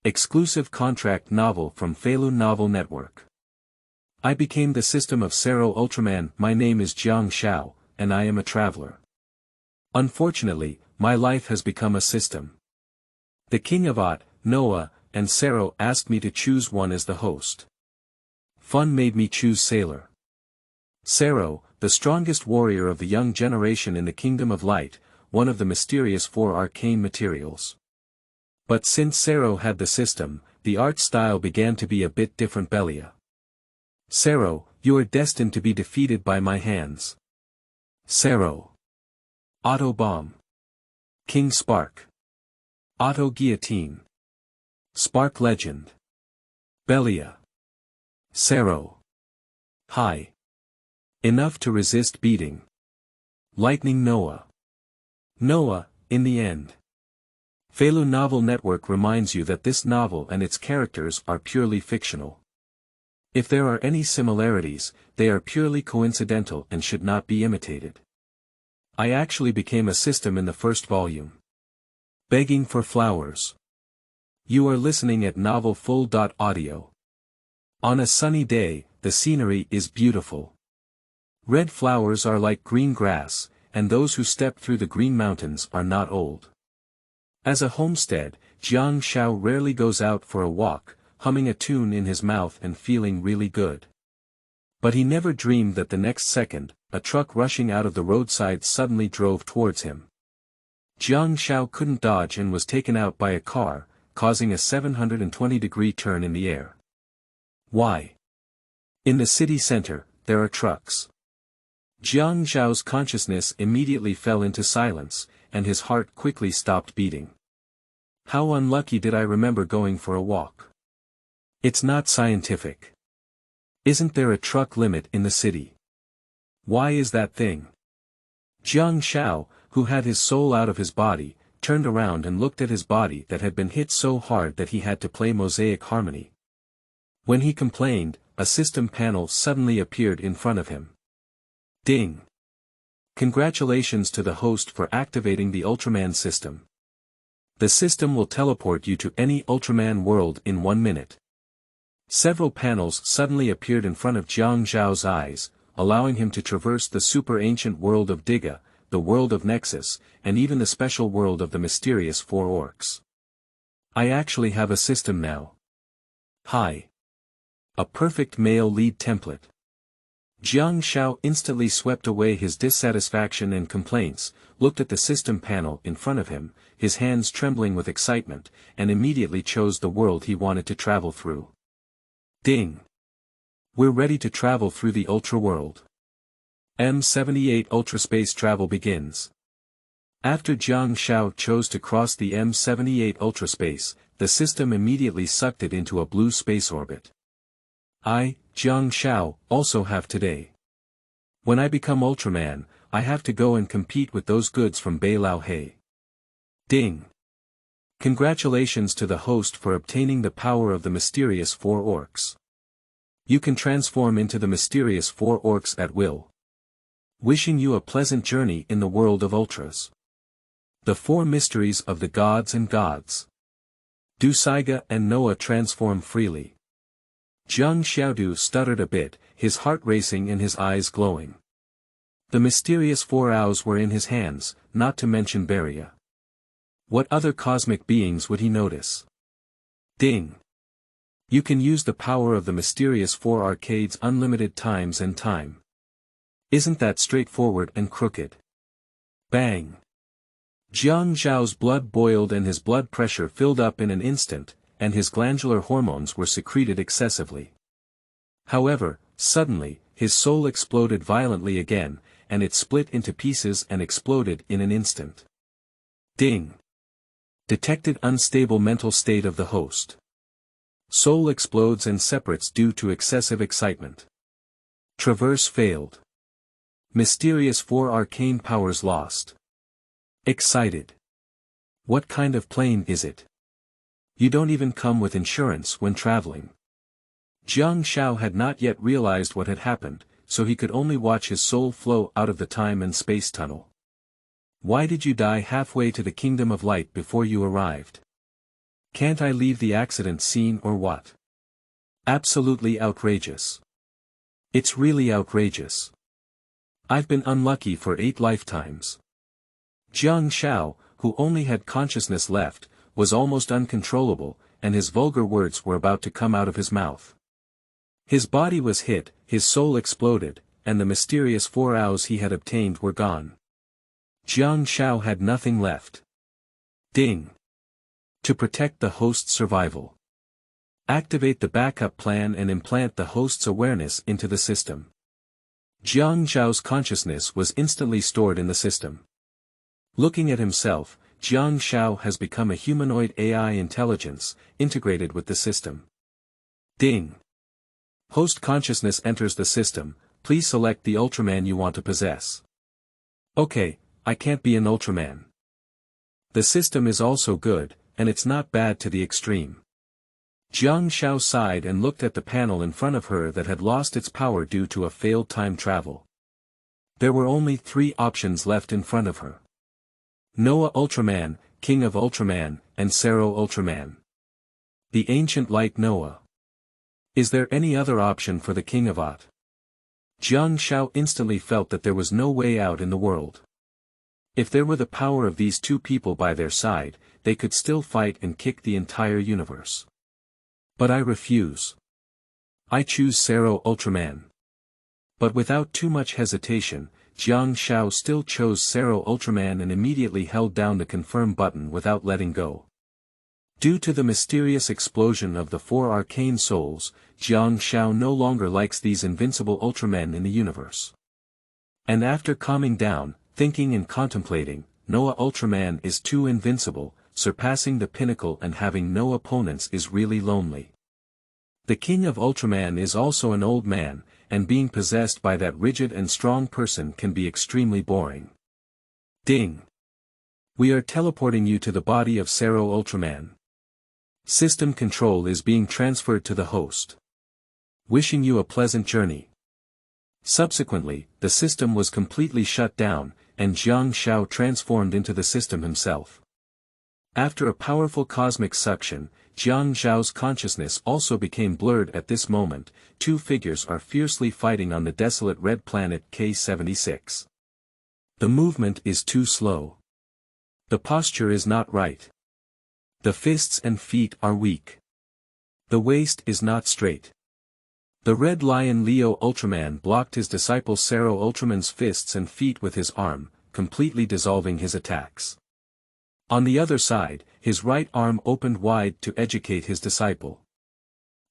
Exclusive contract novel from Feilu Novel Network. I became the system of Cerro Ultraman. My name is Jiang Xiao, and I am a traveler. Unfortunately, my life has become a system. The King of Ott, Noah, and Cerro asked me to choose one as the host. Fun made me choose Sailor. Cerro, the strongest warrior of the young generation in the Kingdom of Light, one of the mysterious Four Arcane materials. But since Cerro had the system, the art style began to be a bit different. Belia. Cerro, you are destined to be defeated by my hands. Cerro. Otto Bomb. King Spark. Otto Guillotine. Spark Legend. Belia. Cerro. High. Enough to resist beating. Lightning Noah. Noah, in the end. Feilu Novel Network reminds you that this novel and its characters are purely fictional. If there are any similarities, they are purely coincidental and should not be imitated. I actually became a system in the first volume. Begging for flowers. You are listening at novelfull.audio. On a sunny day, the scenery is beautiful. Red flowers are like green grass, and those who step through the green mountains are not old. As a homestead, Jiang Xiao rarely goes out for a walk, humming a tune in his mouth and feeling really good. But he never dreamed that the next second, a truck rushing out of the roadside suddenly drove towards him. Jiang Xiao couldn't dodge and was taken out by a car, causing a 720-degree turn in the air. Why? In the city center, there are trucks. Jiang Xiao's consciousness immediately fell into silence, and his heart quickly stopped beating. How unlucky did I remember going for a walk? It's not scientific. Isn't there a truck limit in the city? Why is that thing? Jiang Xiao, who had his soul out of his body, turned around and looked at his body that had been hit so hard that he had to play mosaic harmony. When he complained, a system panel suddenly appeared in front of him. Ding! Congratulations to the host for activating the Ultraman system. The system will teleport you to any Ultraman world in 1 minute. Several panels suddenly appeared in front of Jiang Xiao's eyes, allowing him to traverse the super-ancient world of Diga, the world of Nexus, and even the special world of the mysterious Four Orcs. I actually have a system now. Hi. A perfect male lead template. Jiang Xiao instantly swept away his dissatisfaction and complaints, looked at the system panel in front of him, his hands trembling with excitement, and immediately chose the world he wanted to travel through. Ding! We're ready to travel through the Ultra world. M78 Ultraspace travel begins. After Jiang Xiao chose to cross the M78 Ultraspace, the system immediately sucked it into a blue space orbit. I, Jiang Xiao, also have today. When I become Ultraman, I have to go and compete with those goods from Beilao He. Ding! Congratulations to the host for obtaining the power of the mysterious Four Orcs. You can transform into the mysterious Four Orcs at will. Wishing you a pleasant journey in the world of Ultras. The Four Mysteries of the Gods and Gods. Do Saiga and Noah transform freely? Jiang Xiaodu stuttered a bit, his heart racing and his eyes glowing. The mysterious Four Owls were in his hands, not to mention Belia. What other cosmic beings would he notice? Ding! You can use the power of the mysterious Four Arcades unlimited times and time. Isn't that straightforward and crooked? Bang! Jiang Xiao's blood boiled and his blood pressure filled up in an instant, and his glandular hormones were secreted excessively. However, suddenly, his soul exploded violently again, and it split into pieces and exploded in an instant. Ding! Detected unstable mental state of the host. Soul explodes and separates due to excessive excitement. Traverse failed. Mysterious Four Arcane powers lost. Excited. What kind of plane is it? You don't even come with insurance when traveling. Jiang Xiao had not yet realized what had happened, so he could only watch his soul flow out of the time and space tunnel. Why did you die halfway to the Kingdom of Light before you arrived? Can't I leave the accident scene or what? Absolutely outrageous. It's really outrageous. I've been unlucky for 8 lifetimes. Jiang Xiao, who only had consciousness left, was almost uncontrollable, and his vulgar words were about to come out of his mouth. His body was hit, his soul exploded, and the mysterious 4 hours he had obtained were gone. Jiang Xiao had nothing left. Ding. To protect the host's survival. Activate the backup plan and implant the host's awareness into the system. Jiang Xiao's consciousness was instantly stored in the system. Looking at himself, Jiang Xiao has become a humanoid AI intelligence, integrated with the system. Ding. Host consciousness enters the system, please select the Ultraman you want to possess. Okay, I can't be an Ultraman. The system is also good, and it's not bad to the extreme. Jiang Xiao sighed and looked at the panel in front of her that had lost its power due to a failed time travel. There were only 3 options left in front of her. Noah Ultraman, King of Ultraman, and Cerro Ultraman. The ancient light Noah. Is there any other option for the King of Ott? Jiang Xiao instantly felt that there was no way out in the world. If there were the power of these 2 people by their side, they could still fight and kick the entire universe. But I refuse. I choose Cerro Ultraman. But without too much hesitation, Jiang Xiao still chose Cerro Ultraman and immediately held down the confirm button without letting go. Due to the mysterious explosion of the 4 arcane souls, Jiang Xiao no longer likes these invincible Ultramen in the universe. And after calming down, thinking and contemplating, Noah Ultraman is too invincible, surpassing the pinnacle and having no opponents is really lonely. The King of Ultraman is also an old man, and being possessed by that rigid and strong person can be extremely boring. Ding. We are teleporting you to the body of Cerro Ultraman. System control is being transferred to the host. Wishing you a pleasant journey. Subsequently, the system was completely shut down, and Jiang Xiao transformed into the system himself. After a powerful cosmic suction, Jiang Xiao's consciousness also became blurred at this moment. 2 figures are fiercely fighting on the desolate red planet K76. The movement is too slow. The posture is not right. The fists and feet are weak. The waist is not straight. The Red Lion Leo Ultraman blocked his disciple Cerro Ultraman's fists and feet with his arm, completely dissolving his attacks. On the other side, his right arm opened wide to educate his disciple.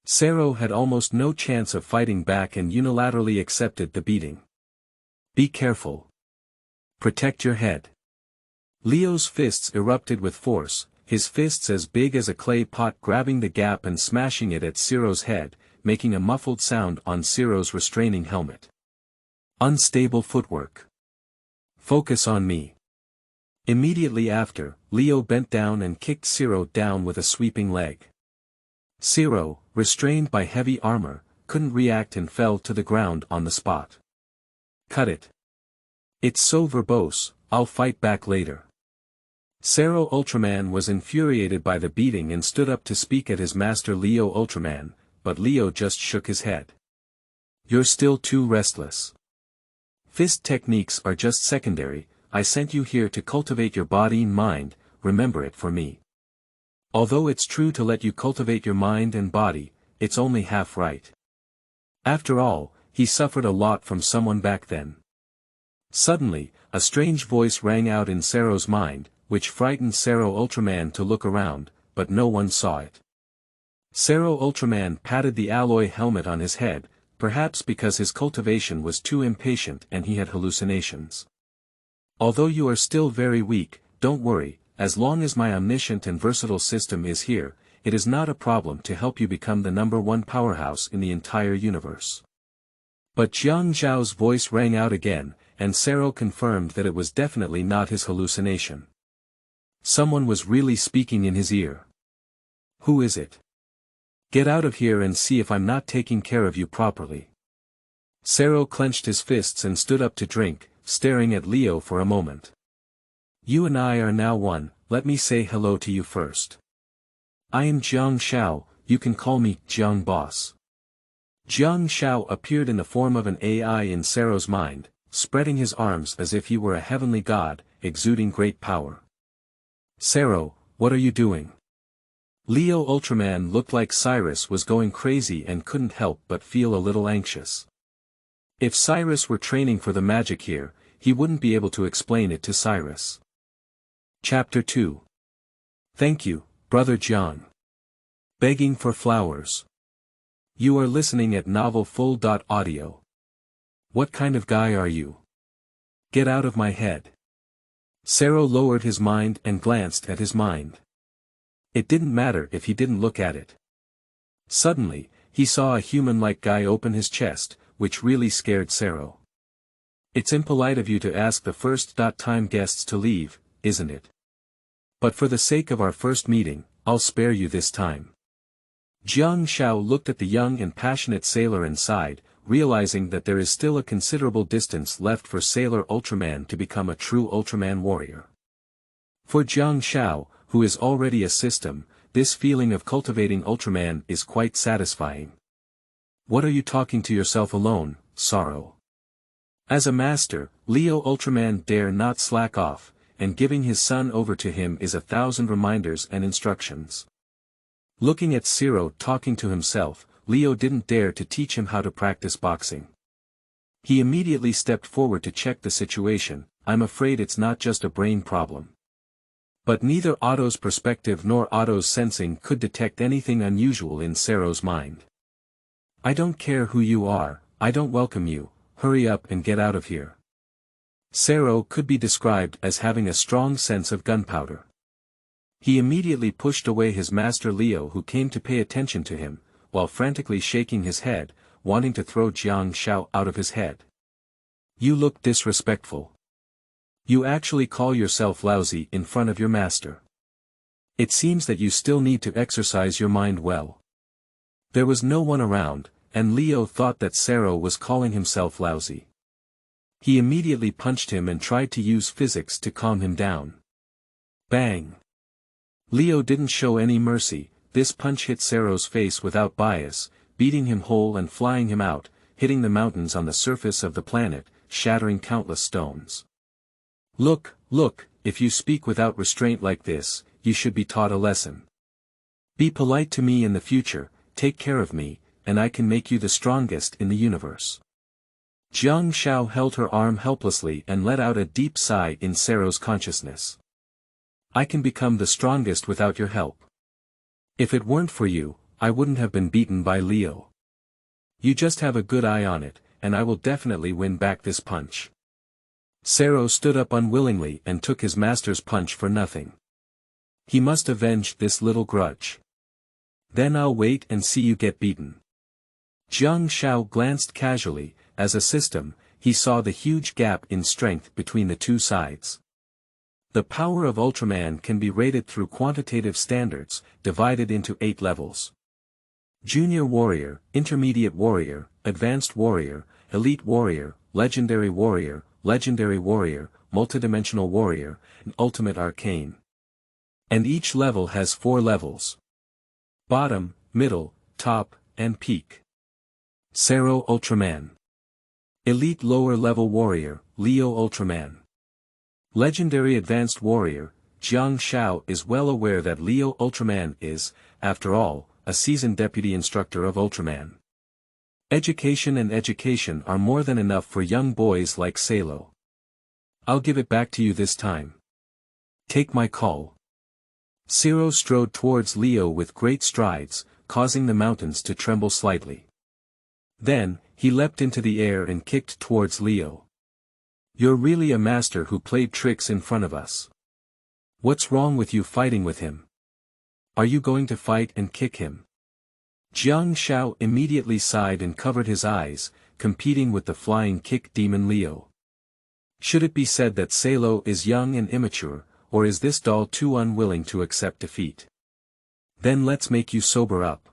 Cerro had almost no chance of fighting back and unilaterally accepted the beating. Be careful. Protect your head. Leo's fists erupted with force, his fists as big as a clay pot grabbing the gap and smashing it at Cerro's head, making a muffled sound on Cerro's restraining helmet. Unstable footwork. Focus on me. Immediately after, Leo bent down and kicked Cerro down with a sweeping leg. Cerro, restrained by heavy armor, couldn't react and fell to the ground on the spot. Cut it. It's so verbose, I'll fight back later. Cerro Ultraman was infuriated by the beating and stood up to speak at his master Leo Ultraman, but Leo just shook his head. You're still too restless. Fist techniques are just secondary. I sent you here to cultivate your body and mind, remember it for me. Although it's true to let you cultivate your mind and body, it's only half right. After all, he suffered a lot from someone back then. Suddenly, a strange voice rang out in Cerro's mind, which frightened Cerro Ultraman to look around, but no one saw it. Cerro Ultraman patted the alloy helmet on his head, perhaps because his cultivation was too impatient and he had hallucinations. Although you are still very weak, don't worry, as long as my omniscient and versatile system is here, it is not a problem to help you become the #1 powerhouse in the entire universe. But Jiang Xiao's voice rang out again, and Cerro confirmed that it was definitely not his hallucination. Someone was really speaking in his ear. Who is it? Get out of here and see if I'm not taking care of you properly. Cerro clenched his fists and stood up to drink, staring at Leo for a moment. You and I are now one, let me say hello to you first. I am Jiang Xiao, you can call me Jiang Boss. Jiang Xiao appeared in the form of an AI in Cerro's mind, spreading his arms as if he were a heavenly god, exuding great power. Cerro, what are you doing? Leo Ultraman looked like Cyrus was going crazy and couldn't help but feel a little anxious. If Cyrus were training for the magic here, he wouldn't be able to explain it to Cyrus. Chapter 2. Thank you, Brother Jiang. Begging for flowers. You are listening at novelfull.audio. What kind of guy are you? Get out of my head. Cerro lowered his mind and glanced at his mind. It didn't matter if he didn't look at it. Suddenly, he saw a human-like guy open his chest, which really scared Cerro. It's impolite of you to ask the first-time guests to leave, isn't it? But for the sake of our first meeting, I'll spare you this time. Jiang Xiao looked at the young and passionate sailor and sighed, realizing that there is still a considerable distance left for Sailor Ultraman to become a true Ultraman warrior. For Jiang Xiao, who is already a system, this feeling of cultivating Ultraman is quite satisfying. What are you talking to yourself alone, Sorrow? As a master, Leo Ultraman dare not slack off, and giving his son over to him is 1,000 reminders and instructions. Looking at Cerro talking to himself, Leo didn't dare to teach him how to practice boxing. He immediately stepped forward to check the situation. I'm afraid it's not just a brain problem. But neither Otto's perspective nor Otto's sensing could detect anything unusual in Cerro's mind. I don't care who you are, I don't welcome you, hurry up and get out of here. Cerro could be described as having a strong sense of gunpowder. He immediately pushed away his master Leo, who came to pay attention to him, while frantically shaking his head, wanting to throw Jiang Xiao out of his head. You look disrespectful. You actually call yourself lousy in front of your master. It seems that you still need to exercise your mind well. There was no one around, and Leo thought that Cerro was calling himself lousy. He immediately punched him and tried to use physics to calm him down. Bang! Leo didn't show any mercy. This punch hit Cerro's face without bias, beating him whole and flying him out, hitting the mountains on the surface of the planet, shattering countless stones. Look, if you speak without restraint like this, you should be taught a lesson. Be polite to me in the future, take care of me, and I can make you the strongest in the universe. Jiang Xiao held her arm helplessly and let out a deep sigh in Cerro's consciousness. I can become the strongest without your help. If it weren't for you, I wouldn't have been beaten by Leo. You just have a good eye on it, and I will definitely win back this punch. Cerro stood up unwillingly and took his master's punch for nothing. He must avenge this little grudge. Then I'll wait and see you get beaten. Jiang Xiao glanced casually. As a system, he saw the huge gap in strength between the two sides. The power of Ultraman can be rated through quantitative standards, divided into 8 levels. Junior Warrior, Intermediate Warrior, Advanced Warrior, Elite Warrior, Legendary Warrior, Multidimensional Warrior, and Ultimate Arcane. And each level has 4 levels. Bottom, Middle, Top, and Peak. Cerro Ultraman. Elite Lower Level Warrior, Leo Ultraman. Legendary Advanced Warrior, Jiang Xiao is well aware that Leo Ultraman is, after all, a seasoned deputy instructor of Ultraman. Education and education are more than enough for young boys like Salo. I'll give it back to you this time. Take my call. Cerro strode towards Leo with great strides, causing the mountains to tremble slightly. Then, he leapt into the air and kicked towards Leo. You're really a master who played tricks in front of us. What's wrong with you fighting with him? Are you going to fight and kick him? Jiang Xiao immediately sighed and covered his eyes, competing with the flying kick demon Leo. Should it be said that Salo is young and immature, or is this doll too unwilling to accept defeat? Then let's make you sober up.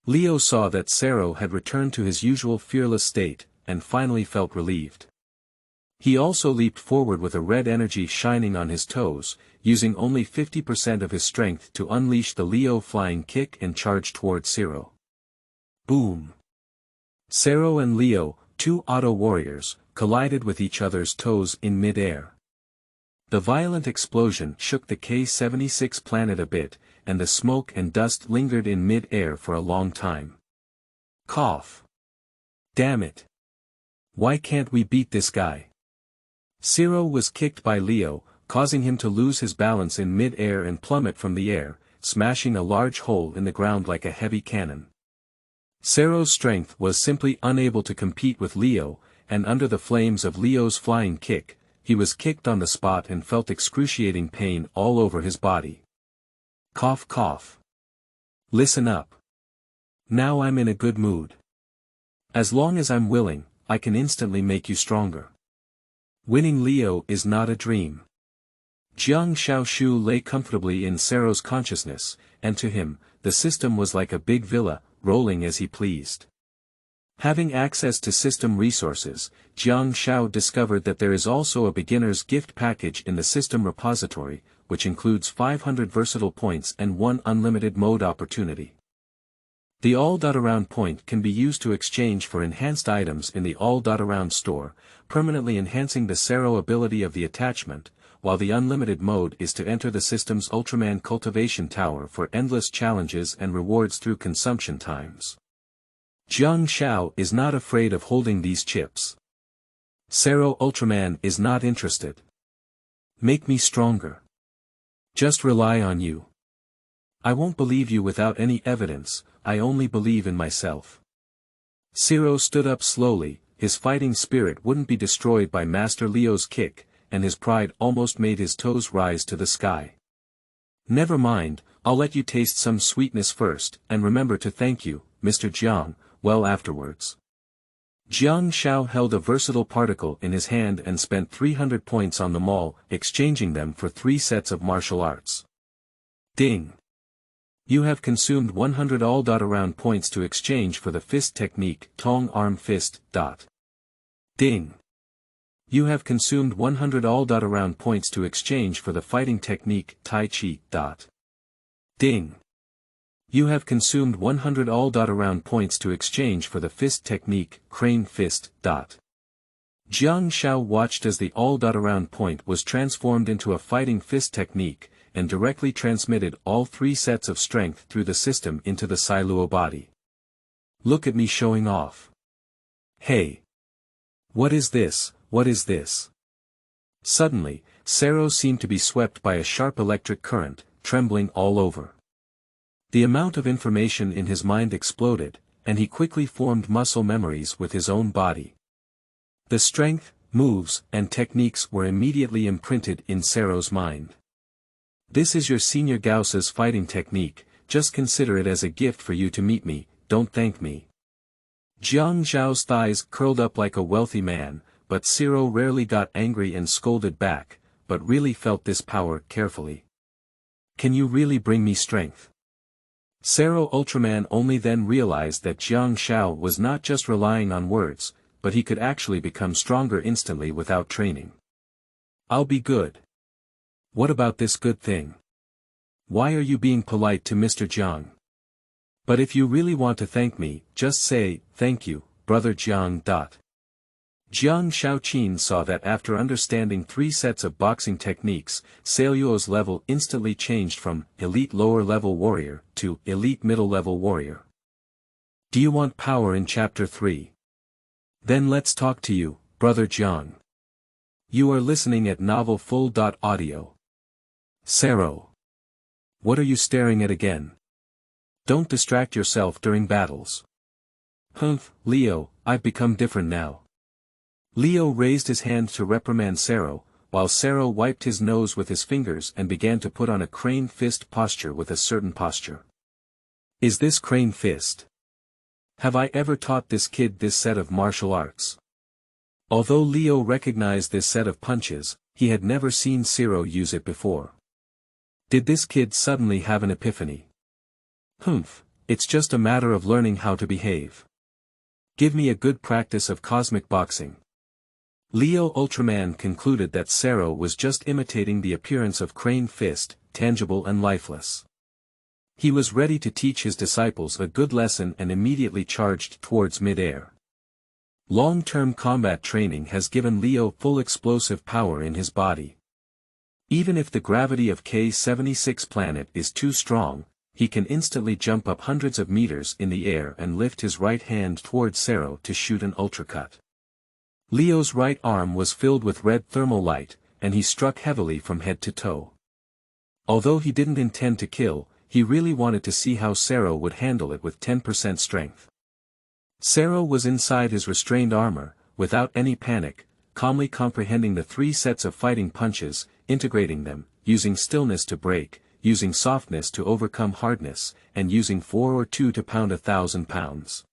Leo saw that Cerro had returned to his usual fearless state, and finally felt relieved. He also leaped forward with a red energy shining on his toes, using only 50% of his strength to unleash the Leo flying kick and charge toward Cerro. Boom! Cerro and Leo, two Otto warriors, collided with each other's toes in mid-air. The violent explosion shook the K-76 planet a bit, and the smoke and dust lingered in mid-air for a long time. Cough! Damn it! Why can't we beat this guy? Cerro was kicked by Leo, causing him to lose his balance in mid-air and plummet from the air, smashing a large hole in the ground like a heavy cannon. Cerro's strength was simply unable to compete with Leo, and under the flames of Leo's flying kick, he was kicked on the spot and felt excruciating pain all over his body. Cough cough. Listen up. Now I'm in a good mood. As long as I'm willing, I can instantly make you stronger. Winning Leo is not a dream. Jiang Xiao lay comfortably in Cerro's consciousness, and to him, the system was like a big villa, rolling as he pleased. Having access to system resources, Jiang Xiao discovered that there is also a beginner's gift package in the system repository, which includes 500 versatile points and 1 unlimited mode opportunity. The all.around point can be used to exchange for enhanced items in the all.around store, permanently enhancing the Cerro ability of the attachment, while the unlimited mode is to enter the system's Ultraman cultivation tower for endless challenges and rewards through consumption times. Jiang Xiao is not afraid of holding these chips. Cerro Ultraman is not interested. Make me stronger. Just rely on you. I won't believe you without any evidence, I only believe in myself. Cerro stood up slowly, his fighting spirit wouldn't be destroyed by Master Leo's kick, and his pride almost made his toes rise to the sky. Never mind, I'll let you taste some sweetness first, and remember to thank you, Mr. Jiang, well afterwards. Jiang Xiao held a versatile particle in his hand and spent 300 points on them all, exchanging them for 3 sets of martial arts. Ding! You have consumed 100 all.around points to exchange for the fist technique, Tong Arm Fist. Ding! You have consumed 100 all.around points to exchange for the fighting technique, Tai Chi. Ding! You have consumed 100 all.around points to exchange for the fist technique, Crane Fist. Jiang Xiao watched as the all.around point was transformed into a fighting fist technique, and directly transmitted all 3 sets of strength through the system into the Feilu body. Look at me showing off. Hey! What is this, what is this? Suddenly, Cerro seemed to be swept by a sharp electric current, trembling all over. The amount of information in his mind exploded, and he quickly formed muscle memories with his own body. The strength, moves, and techniques were immediately imprinted in Cerro's mind. This is your Senior Gauss's fighting technique, just consider it as a gift for you to meet me, don't thank me. Jiang Xiao's thighs curled up like a wealthy man, but Cerro rarely got angry and scolded back, but really felt this power carefully. Can you really bring me strength? Cerro Ultraman only then realized that Jiang Xiao was not just relying on words, but he could actually become stronger instantly without training. I'll be good. What about this good thing? Why are you being polite to Mr. Jiang? But if you really want to thank me, just say, thank you, brother Jiang. Jiang Xiaoqin saw that after understanding 3 sets of boxing techniques, Cerro's level instantly changed from elite lower-level warrior to elite middle-level warrior. Do you want power in Chapter 3? Then let's talk to you, brother Jiang. You are listening at Novel Full.audio. Cerro. What are you staring at again? Don't distract yourself during battles. Humph, Leo, I've become different now. Leo raised his hand to reprimand Cerro, while Cerro wiped his nose with his fingers and began to put on a crane fist posture with a certain posture. Is this crane fist? Have I ever taught this kid this set of martial arts? Although Leo recognized this set of punches, he had never seen Cerro use it before. Did this kid suddenly have an epiphany? Humph, it's just a matter of learning how to behave. Give me a good practice of cosmic boxing. Leo Ultraman concluded that Cerro was just imitating the appearance of Crane Fist, tangible and lifeless. He was ready to teach his disciples a good lesson and immediately charged towards mid-air. Long-term combat training has given Leo full explosive power in his body. Even if the gravity of K-76 planet is too strong, he can instantly jump up hundreds of meters in the air and lift his right hand towards Cerro to shoot an ultracut. Leo's right arm was filled with red thermal light, and he struck heavily from head to toe. Although he didn't intend to kill, he really wanted to see how Cerro would handle it with 10% strength. Cerro was inside his restrained armor, without any panic, calmly comprehending the 3 sets of fighting punches, integrating them, using stillness to break, using softness to overcome hardness, and using 4 or 2 to pound 1,000 pounds.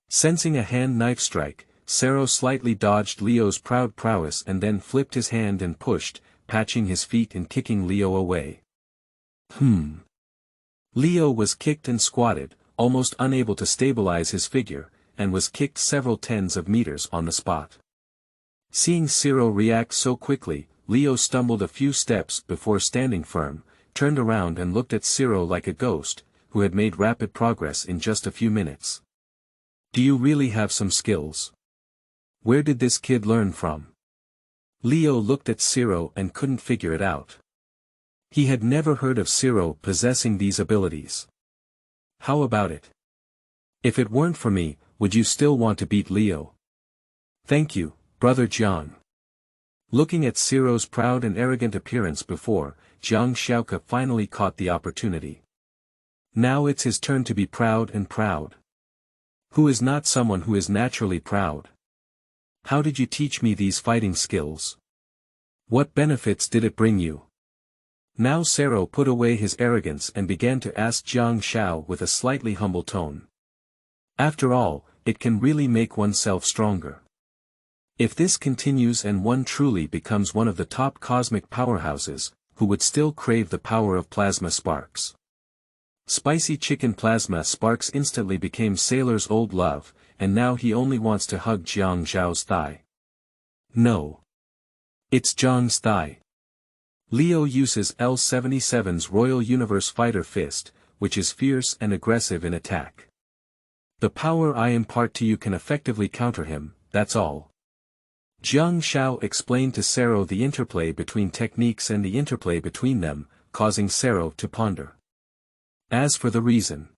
Sensing a hand knife strike, Cerro slightly dodged Leo's proud prowess and then flipped his hand and pushed, patching his feet and kicking Leo away. Leo was kicked and squatted, almost unable to stabilize his figure, and was kicked several tens of meters on the spot. Seeing Cerro react so quickly, Leo stumbled a few steps before standing firm, turned around and looked at Cerro like a ghost, who had made rapid progress in just a few minutes. "Do you really have some skills? Where did this kid learn from?" Leo looked at Cerro and couldn't figure it out. He had never heard of Cerro possessing these abilities. "How about it? If it weren't for me, would you still want to beat Leo?" "Thank you, Brother Jiang." Looking at Cerro's proud and arrogant appearance before, Jiang Xiao finally caught the opportunity. Now it's his turn to be proud and proud. Who is not someone who is naturally proud? How did you teach me these fighting skills? What benefits did it bring you? Now Cerro put away his arrogance and began to ask Jiang Xiao with a slightly humble tone. After all, it can really make oneself stronger. If this continues and one truly becomes one of the top cosmic powerhouses, who would still crave the power of plasma sparks? Spicy chicken plasma sparks instantly became Sailor's old love, and now he only wants to hug Jiang Xiao's thigh. No. It's Jiang's thigh. Leo uses L-77's Royal Universe Fighter Fist, which is fierce and aggressive in attack. The power I impart to you can effectively counter him, that's all. Jiang Xiao explained to Cerro the interplay between techniques and the interplay between them, causing Cerro to ponder. As for the reason,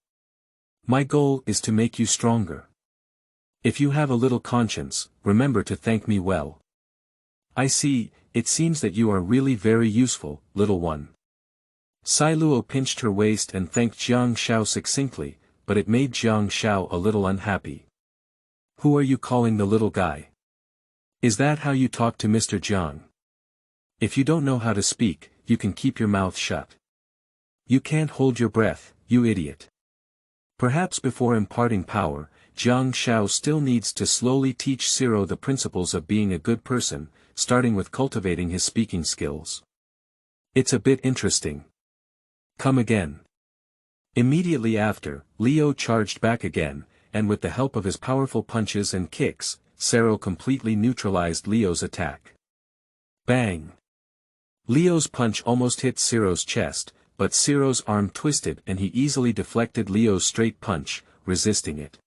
my goal is to make you stronger. If you have a little conscience, remember to thank me well. I see, it seems that you are really very useful, little one. Feilu pinched her waist and thanked Jiang Xiao succinctly, but it made Jiang Xiao a little unhappy. Who are you calling the little guy? Is that how you talk to Mr. Jiang? If you don't know how to speak, you can keep your mouth shut. You can't hold your breath, you idiot. Perhaps before imparting power, Jiang Xiao still needs to slowly teach Cerro the principles of being a good person, starting with cultivating his speaking skills. It's a bit interesting. Come again. Immediately after, Leo charged back again, and with the help of his powerful punches and kicks, Cerro completely neutralized Leo's attack. Bang! Leo's punch almost hit Cerro's chest, but Cerro's arm twisted and he easily deflected Leo's straight punch, resisting it.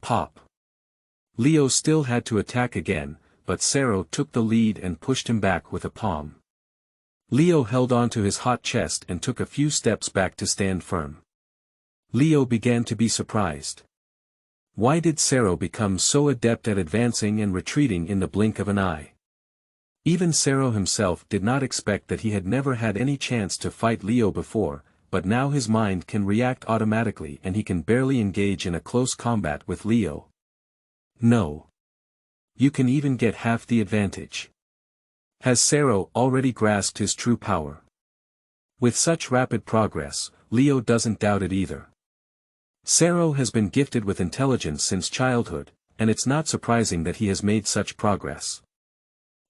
Pop! Leo still had to attack again, but Cerro took the lead and pushed him back with a palm. Leo held on to his hot chest and took a few steps back to stand firm. Leo began to be surprised. Why did Cerro become so adept at advancing and retreating in the blink of an eye? Even Cerro himself did not expect that he had never had any chance to fight Leo before, but now his mind can react automatically and he can barely engage in a close combat with Leo. No. You can even get half the advantage. Has Cerro already grasped his true power? With such rapid progress, Leo doesn't doubt it either. Cerro has been gifted with intelligence since childhood, and it's not surprising that he has made such progress.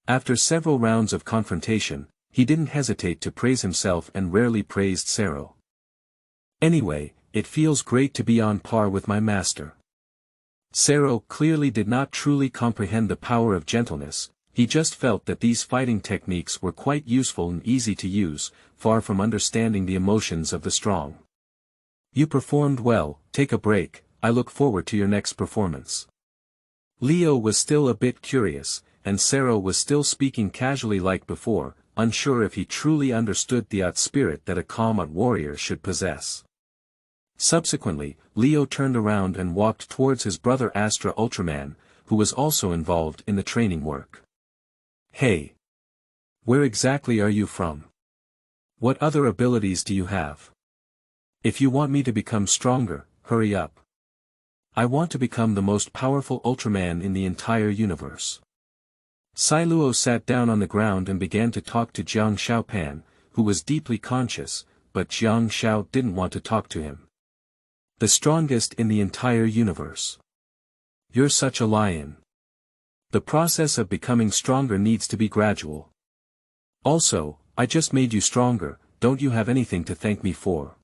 After several rounds of confrontation, he didn't hesitate to praise himself and rarely praised Cerro. Anyway, it feels great to be on par with my master. Cerro clearly did not truly comprehend the power of gentleness, he just felt that these fighting techniques were quite useful and easy to use, far from understanding the emotions of the strong. You performed well, take a break, I look forward to your next performance. Leo was still a bit curious, and Cerro was still speaking casually like before, unsure if he truly understood the Ott spirit that a calm Ott warrior should possess. Subsequently, Leo turned around and walked towards his brother Astra Ultraman, who was also involved in the training work. Hey! Where exactly are you from? What other abilities do you have? If you want me to become stronger, hurry up. I want to become the most powerful Ultraman in the entire universe. Feilu sat down on the ground and began to talk to Jiang Xiao, who was deeply conscious, but Jiang Xiao didn't want to talk to him. The strongest in the entire universe. You're such a lion. The process of becoming stronger needs to be gradual. Also, I just made you stronger, don't you have anything to thank me for?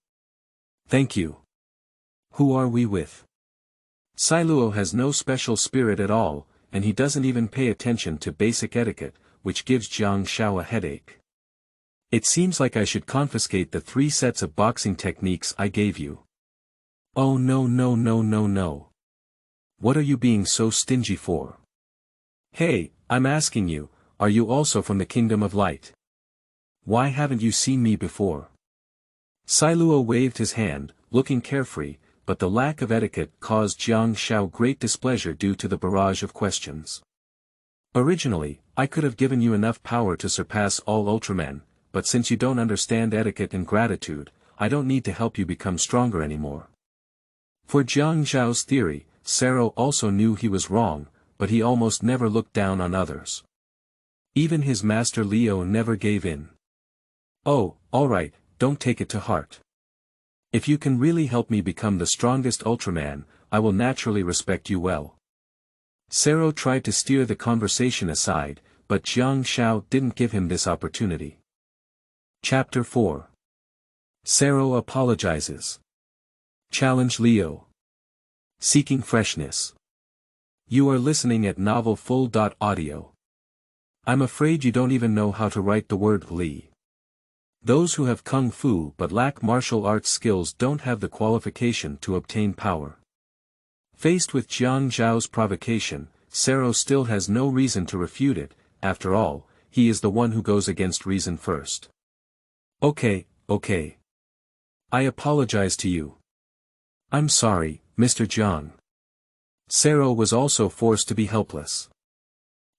Thank you. Who are we with? Feilu has no special spirit at all, and he doesn't even pay attention to basic etiquette, which gives Jiang Xiao a headache. It seems like I should confiscate the 3 sets of boxing techniques I gave you. Oh no no no no no. What are you being so stingy for? Hey, I'm asking you, are you also from the Kingdom of Light? Why haven't you seen me before? Feilu waved his hand, looking carefree, but the lack of etiquette caused Jiang Xiao great displeasure due to the barrage of questions. Originally, I could have given you enough power to surpass all Ultramen, but since you don't understand etiquette and gratitude, I don't need to help you become stronger anymore. For Jiang Xiao's theory, Cerro also knew he was wrong, but he almost never looked down on others. Even his master Leo never gave in. Oh, alright, don't take it to heart. If you can really help me become the strongest Ultraman, I will naturally respect you well. Cerro tried to steer the conversation aside, but Jiang Xiao didn't give him this opportunity. Chapter 4. Cerro apologizes. Challenge Leo. Seeking freshness. You are listening at novelfull.audio. I'm afraid you don't even know how to write the word Li. Those who have kung fu but lack martial arts skills don't have the qualification to obtain power. Faced with Jiang Xiao's provocation, Cerro still has no reason to refute it, after all, he is the one who goes against reason first. Okay. I apologize to you. I'm sorry, Mr. Jiang. Cerro was also forced to be helpless.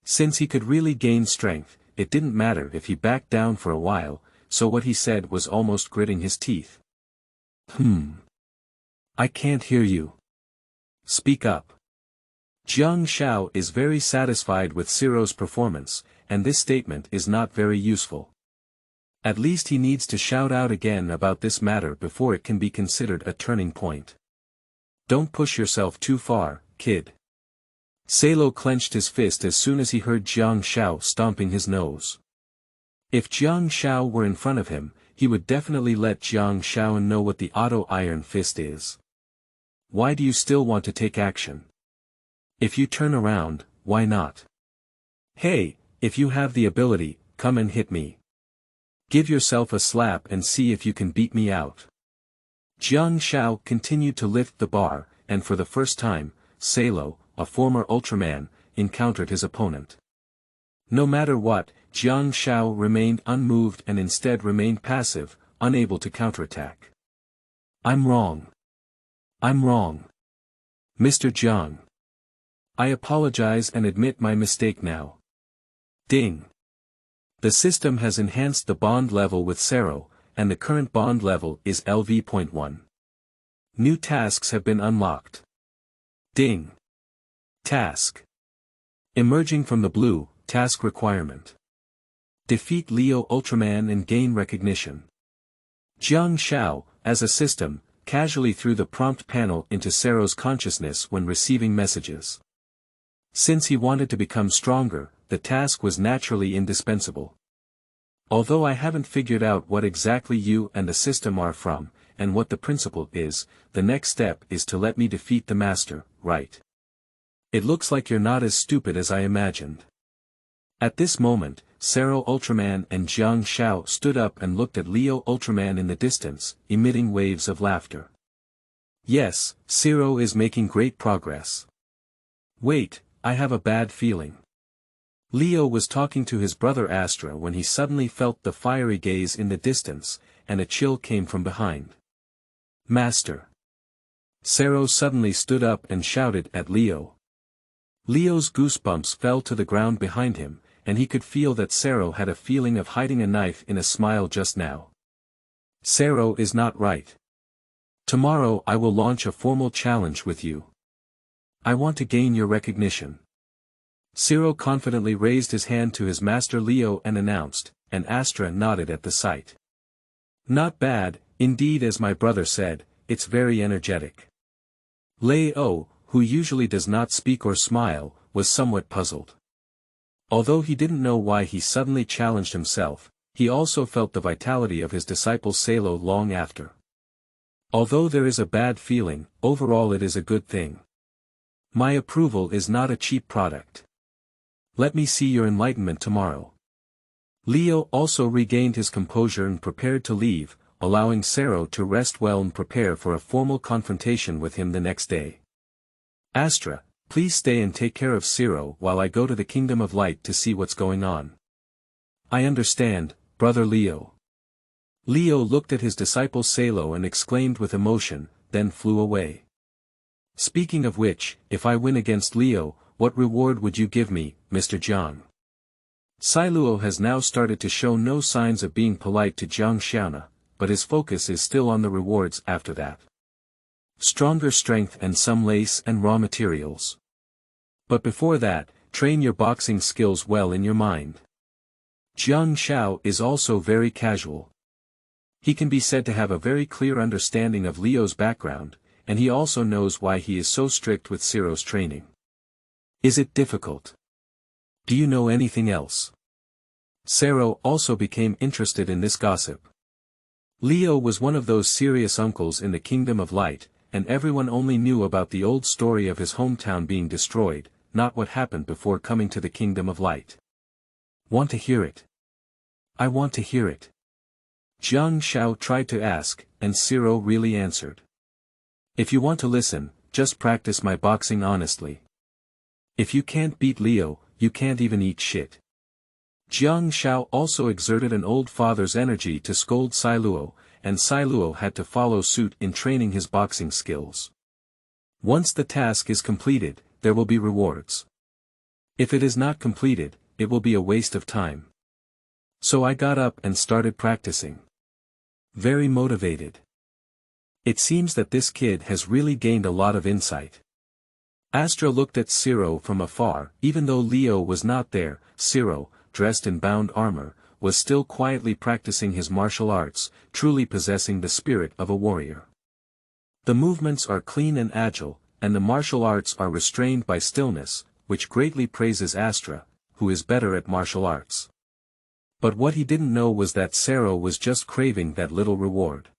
Since he could really gain strength, it didn't matter if he backed down for a while, so what he said was almost gritting his teeth. I can't hear you. Speak up. Jiang Xiao is very satisfied with Cerro's performance, and this statement is not very useful. At least he needs to shout out again about this matter before it can be considered a turning point. Don't push yourself too far, kid. Feilu clenched his fist as soon as he heard Jiang Xiao stomping his nose. If Jiang Xiao were in front of him, he would definitely let Jiang Xiao know what the Otto Iron Fist is. Why do you still want to take action? If you turn around, why not? Hey, if you have the ability, come and hit me. Give yourself a slap and see if you can beat me out. Jiang Xiao continued to lift the bar, and for the first time, Feilu, a former Ultraman, encountered his opponent. No matter what, Jiang Xiao remained unmoved and instead remained passive, unable to counterattack. I'm wrong. Mr. Jiang. I apologize and admit my mistake now. Ding. The system has enhanced the bond level with Cerro, and the current bond level is LV.1. New tasks have been unlocked. Ding. Task. Emerging from the blue, task requirement. Defeat Leo Ultraman and gain recognition. Jiang Xiao, as a system, casually threw the prompt panel into Cerro's consciousness when receiving messages. Since he wanted to become stronger, the task was naturally indispensable. Although I haven't figured out what exactly you and the system are from, and what the principle is, the next step is to let me defeat the master, right? It looks like you're not as stupid as I imagined. At this moment, Cerro Ultraman and Jiang Xiao stood up and looked at Leo Ultraman in the distance, emitting waves of laughter. Yes, Cerro is making great progress. Wait, I have a bad feeling. Leo was talking to his brother Astra when he suddenly felt the fiery gaze in the distance, and a chill came from behind. Master. Cerro suddenly stood up and shouted at Leo. Leo's goosebumps fell to the ground behind him, and he could feel that Cerro had a feeling of hiding a knife in a smile just now. Cerro is not right. Tomorrow I will launch a formal challenge with you. I want to gain your recognition. Cerro confidently raised his hand to his master Leo and announced, and Astra nodded at the sight. Not bad, indeed, as my brother said, it's very energetic. Leo, who usually does not speak or smile, was somewhat puzzled. Although he didn't know why he suddenly challenged himself, he also felt the vitality of his disciple Salo long after. Although there is a bad feeling, overall it is a good thing. My approval is not a cheap product. Let me see your enlightenment tomorrow. Leo also regained his composure and prepared to leave, allowing Cerro to rest well and prepare for a formal confrontation with him the next day. Astra, please stay and take care of Cerro while I go to the Kingdom of Light to see what's going on. I understand, Brother Leo. Leo looked at his disciple Salo and exclaimed with emotion, then flew away. Speaking of which, if I win against Leo, what reward would you give me, Mr. Jiang? Sailuo has now started to show no signs of being polite to Jiang Xiao, but his focus is still on the rewards after that. Stronger strength and some lace and raw materials. But before that, train your boxing skills well in your mind. Jiang Xiao is also very casual. He can be said to have a very clear understanding of Leo's background, and he also knows why he is so strict with Cerro's training. Is it difficult? Do you know anything else? Cerro also became interested in this gossip. Leo was one of those serious uncles in the Kingdom of Light, and everyone only knew about the old story of his hometown being destroyed, not what happened before coming to the Kingdom of Light. Want to hear it? I want to hear it. Jiang Xiao tried to ask, and Cerro really answered. If you want to listen, just practice my boxing honestly. If you can't beat Leo, you can't even eat shit. Jiang Xiao also exerted an old father's energy to scold Sailuo, and Sailuo had to follow suit in training his boxing skills. Once the task is completed, there will be rewards. If it is not completed, it will be a waste of time. So I got up and started practicing. Very motivated. It seems that this kid has really gained a lot of insight. Astra looked at Cerro from afar. Even though Leo was not there, Cerro, dressed in bound armor, was still quietly practicing his martial arts, truly possessing the spirit of a warrior. The movements are clean and agile, and the martial arts are restrained by stillness, which greatly praises Astra, who is better at martial arts. But what he didn't know was that Cerro was just craving that little reward.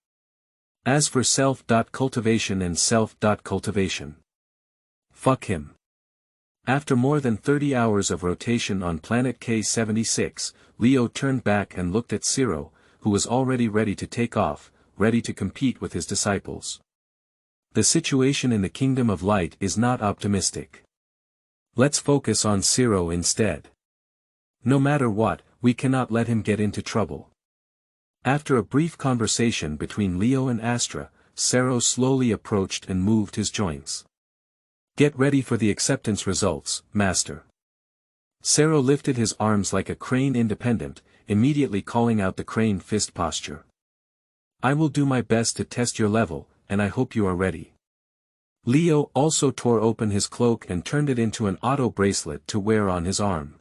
As for self-cultivation and self-cultivation. Fuck him. After more than 30 hours of rotation on planet K-76, Leo turned back and looked at Cerro, who was already ready to take off, ready to compete with his disciples. The situation in the Kingdom of Light is not optimistic. Let's focus on Cerro instead. No matter what, we cannot let him get into trouble. After a brief conversation between Leo and Astra, Cerro slowly approached and moved his joints. Get ready for the acceptance results, Master. Cerro lifted his arms like a crane independent, immediately calling out the crane fist posture. I will do my best to test your level, and I hope you are ready. Leo also tore open his cloak and turned it into an Otto bracelet to wear on his arm.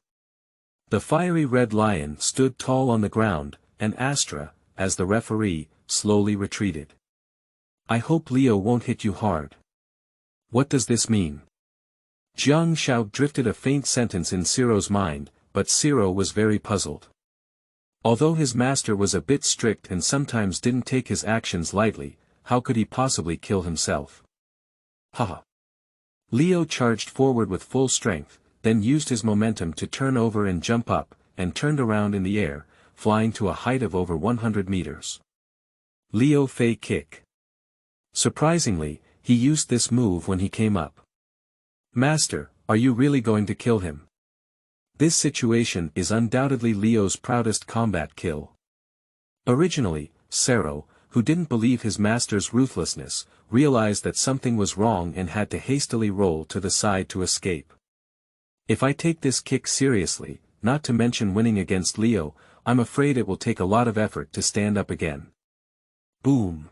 The fiery red lion stood tall on the ground, and Astra, as the referee, slowly retreated. I hope Leo won't hit you hard. What does this mean? Jiang Xiao drifted a faint sentence in Cerro's mind, but Cerro was very puzzled. Although his master was a bit strict and sometimes didn't take his actions lightly, how could he possibly kill himself? Haha. Leo charged forward with full strength, then used his momentum to turn over and jump up, and turned around in the air, flying to a height of over 100 meters. Leo Fei Kick. Surprisingly, he used this move when he came up. Master, are you really going to kill him? This situation is undoubtedly Leo's proudest combat kill. Originally, Cerro, who didn't believe his master's ruthlessness, realized that something was wrong and had to hastily roll to the side to escape. If I take this kick seriously, not to mention winning against Leo, I'm afraid it will take a lot of effort to stand up again. Boom!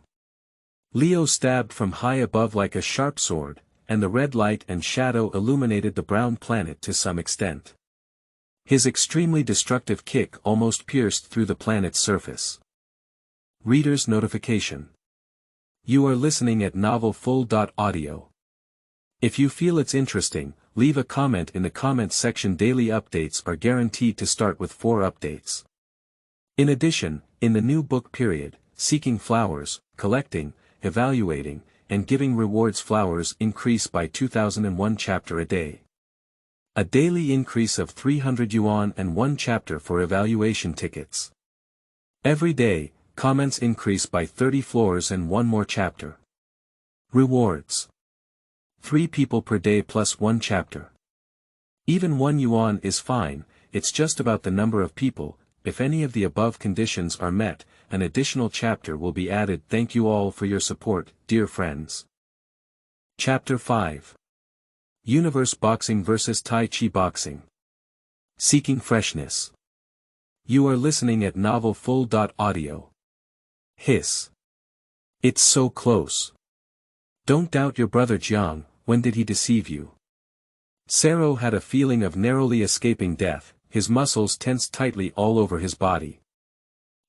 Leo stabbed from high above like a sharp sword, and the red light and shadow illuminated the brown planet to some extent. His extremely destructive kick almost pierced through the planet's surface. Reader's notification. You are listening at novelfull.audio. If you feel it's interesting, leave a comment in the comments section. Daily updates are guaranteed to start with 4 updates. In addition, in the new book period, seeking flowers, collecting, evaluating, and giving rewards flowers increase by 2001 chapter a day. A daily increase of 300 yuan and 1 chapter for evaluation tickets. Every day, comments increase by 30 floors and 1 more chapter. Rewards. 3 people per day plus 1 chapter. Even 1 yuan is fine, it's just about the number of people. If any of the above conditions are met, an additional chapter will be added. Thank you all for your support, dear friends. Chapter 5. Universe Boxing vs Tai Chi Boxing. Seeking freshness. You are listening at novelfull.audio. Hiss. It's so close. Don't doubt your brother Jiang. When did he deceive you? Cerro had a feeling of narrowly escaping death, his muscles tensed tightly all over his body.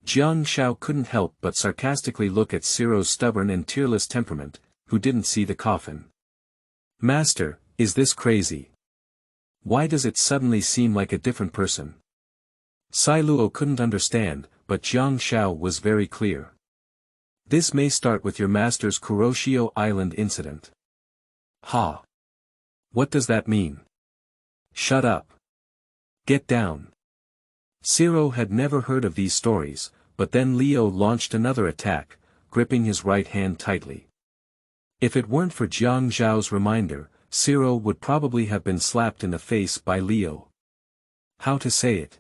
Jiang Xiao couldn't help but sarcastically look at Cerro's stubborn and tearless temperament, who didn't see the coffin. Master, is this crazy? Why does it suddenly seem like a different person? Feilu couldn't understand, but Jiang Xiao was very clear. This may start with your master's Kuroshio Island incident. Ha! What does that mean? Shut up. Get down. Cerro had never heard of these stories, but then Leo launched another attack, gripping his right hand tightly. If it weren't for Jiang Xiao's reminder, Cerro would probably have been slapped in the face by Leo. How to say it?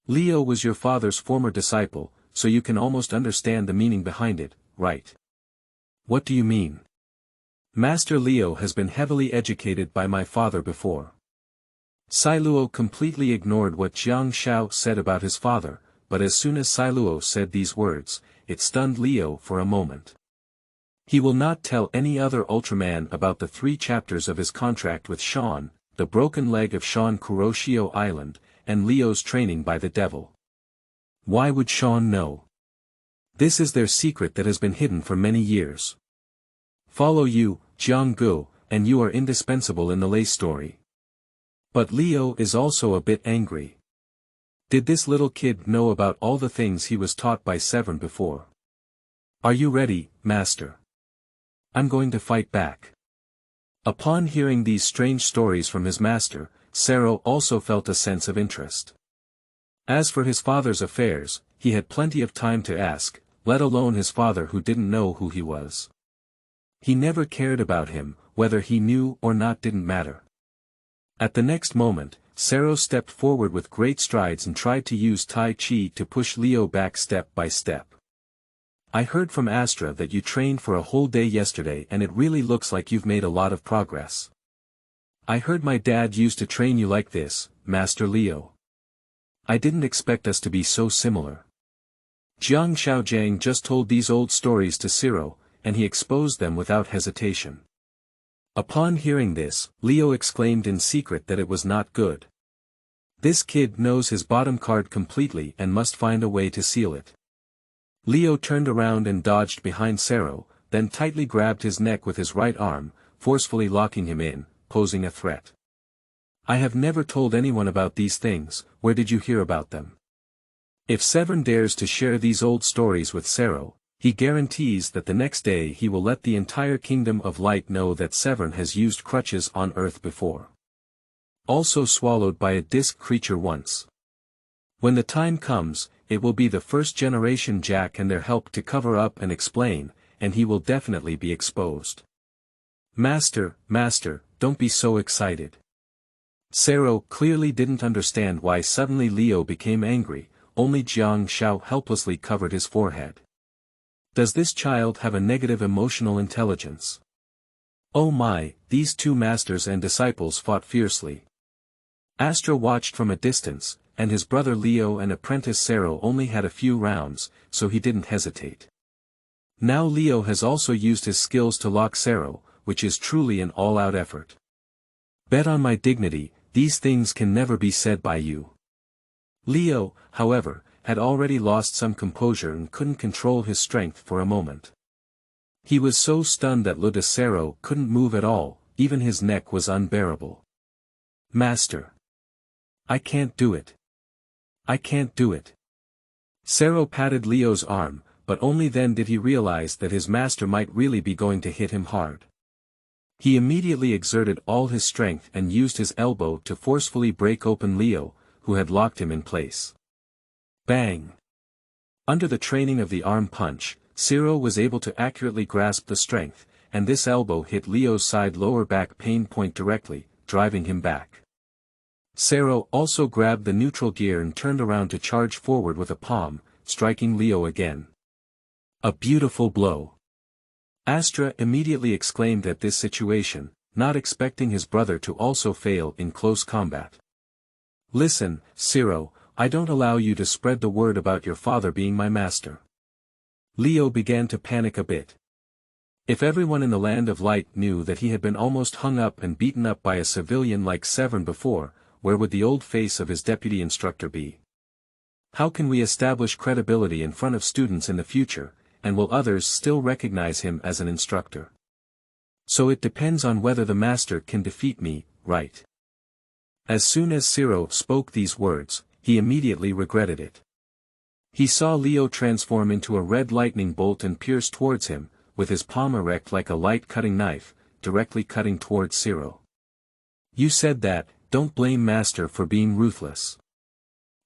Leo was your father's former disciple, so you can almost understand the meaning behind it, right? What do you mean? Master Leo has been heavily educated by my father before. Feilu completely ignored what Jiang Xiao said about his father, but as soon as Feilu said these words, it stunned Leo for a moment. He will not tell any other Ultraman about the 3 chapters of his contract with Sean, the broken leg of Sean Kuroshio Island, and Leo's training by the devil. Why would Sean know? This is their secret that has been hidden for many years. Follow you, Jiang Gu, and you are indispensable in the Lei story. But Leo is also a bit angry. Did this little kid know about all the things he was taught by Severn before? Are you ready, master? I'm going to fight back. Upon hearing these strange stories from his master, Cerro also felt a sense of interest. As for his father's affairs, he had plenty of time to ask, let alone his father who didn't know who he was. He never cared about him, whether he knew or not didn't matter. At the next moment, Cerro stepped forward with great strides and tried to use Tai Chi to push Leo back step by step. I heard from Astra that you trained for a whole day yesterday and it really looks like you've made a lot of progress. I heard my dad used to train you like this, Master Leo. I didn't expect us to be so similar. Jiang Xiaojiang just told these old stories to Cerro, and he exposed them without hesitation. Upon hearing this, Leo exclaimed in secret that it was not good. This kid knows his bottom card completely and must find a way to seal it. Leo turned around and dodged behind Cerro, then tightly grabbed his neck with his right arm, forcefully locking him in, posing a threat. I have never told anyone about these things. Where did you hear about them? If Severn dares to share these old stories with Cerro, He guarantees that the next day he will let the entire Kingdom of Light know that Severn has used crutches on Earth before. Also swallowed by a disc creature once. When the time comes, it will be the first generation Jack and their help to cover up and explain, and he will definitely be exposed. Master, don't be so excited. Cerro clearly didn't understand why suddenly Leo became angry, only Jiang Xiao helplessly covered his forehead. Does this child have a negative emotional intelligence? Oh my, these two masters and disciples fought fiercely. Astra watched from a distance, and his brother Leo and apprentice Cerro only had a few rounds, so he didn't hesitate. Now Leo has also used his skills to lock Cerro, which is truly an all-out effort. Bet on my dignity, these things can never be said by you. Leo, however, had already lost some composure and couldn't control his strength for a moment. He was so stunned that Cerro couldn't move at all, even his neck was unbearable. Master. I can't do it. I can't do it. Cerro patted Leo's arm, but only then did he realize that his master might really be going to hit him hard. He immediately exerted all his strength and used his elbow to forcefully break open Leo, who had locked him in place. Bang! Under the training of the arm punch, Cerro was able to accurately grasp the strength, and this elbow hit Leo's side lower back pain point directly, driving him back. Cerro also grabbed the neutral gear and turned around to charge forward with a palm, striking Leo again. A beautiful blow. Astra immediately exclaimed at this situation, not expecting his brother to also fail in close combat. Listen, Cerro, I don't allow you to spread the word about your father being my master. Leo began to panic a bit. If everyone in the Land of Light knew that he had been almost hung up and beaten up by a civilian like Severn before, where would the old face of his deputy instructor be? How can we establish credibility in front of students in the future, and will others still recognize him as an instructor? So it depends on whether the master can defeat me, right? As soon as Cerro spoke these words, he immediately regretted it. He saw Leo transform into a red lightning bolt and pierce towards him, with his palm erect like a light cutting knife, directly cutting towards Cerro. You said that, don't blame Master for being ruthless.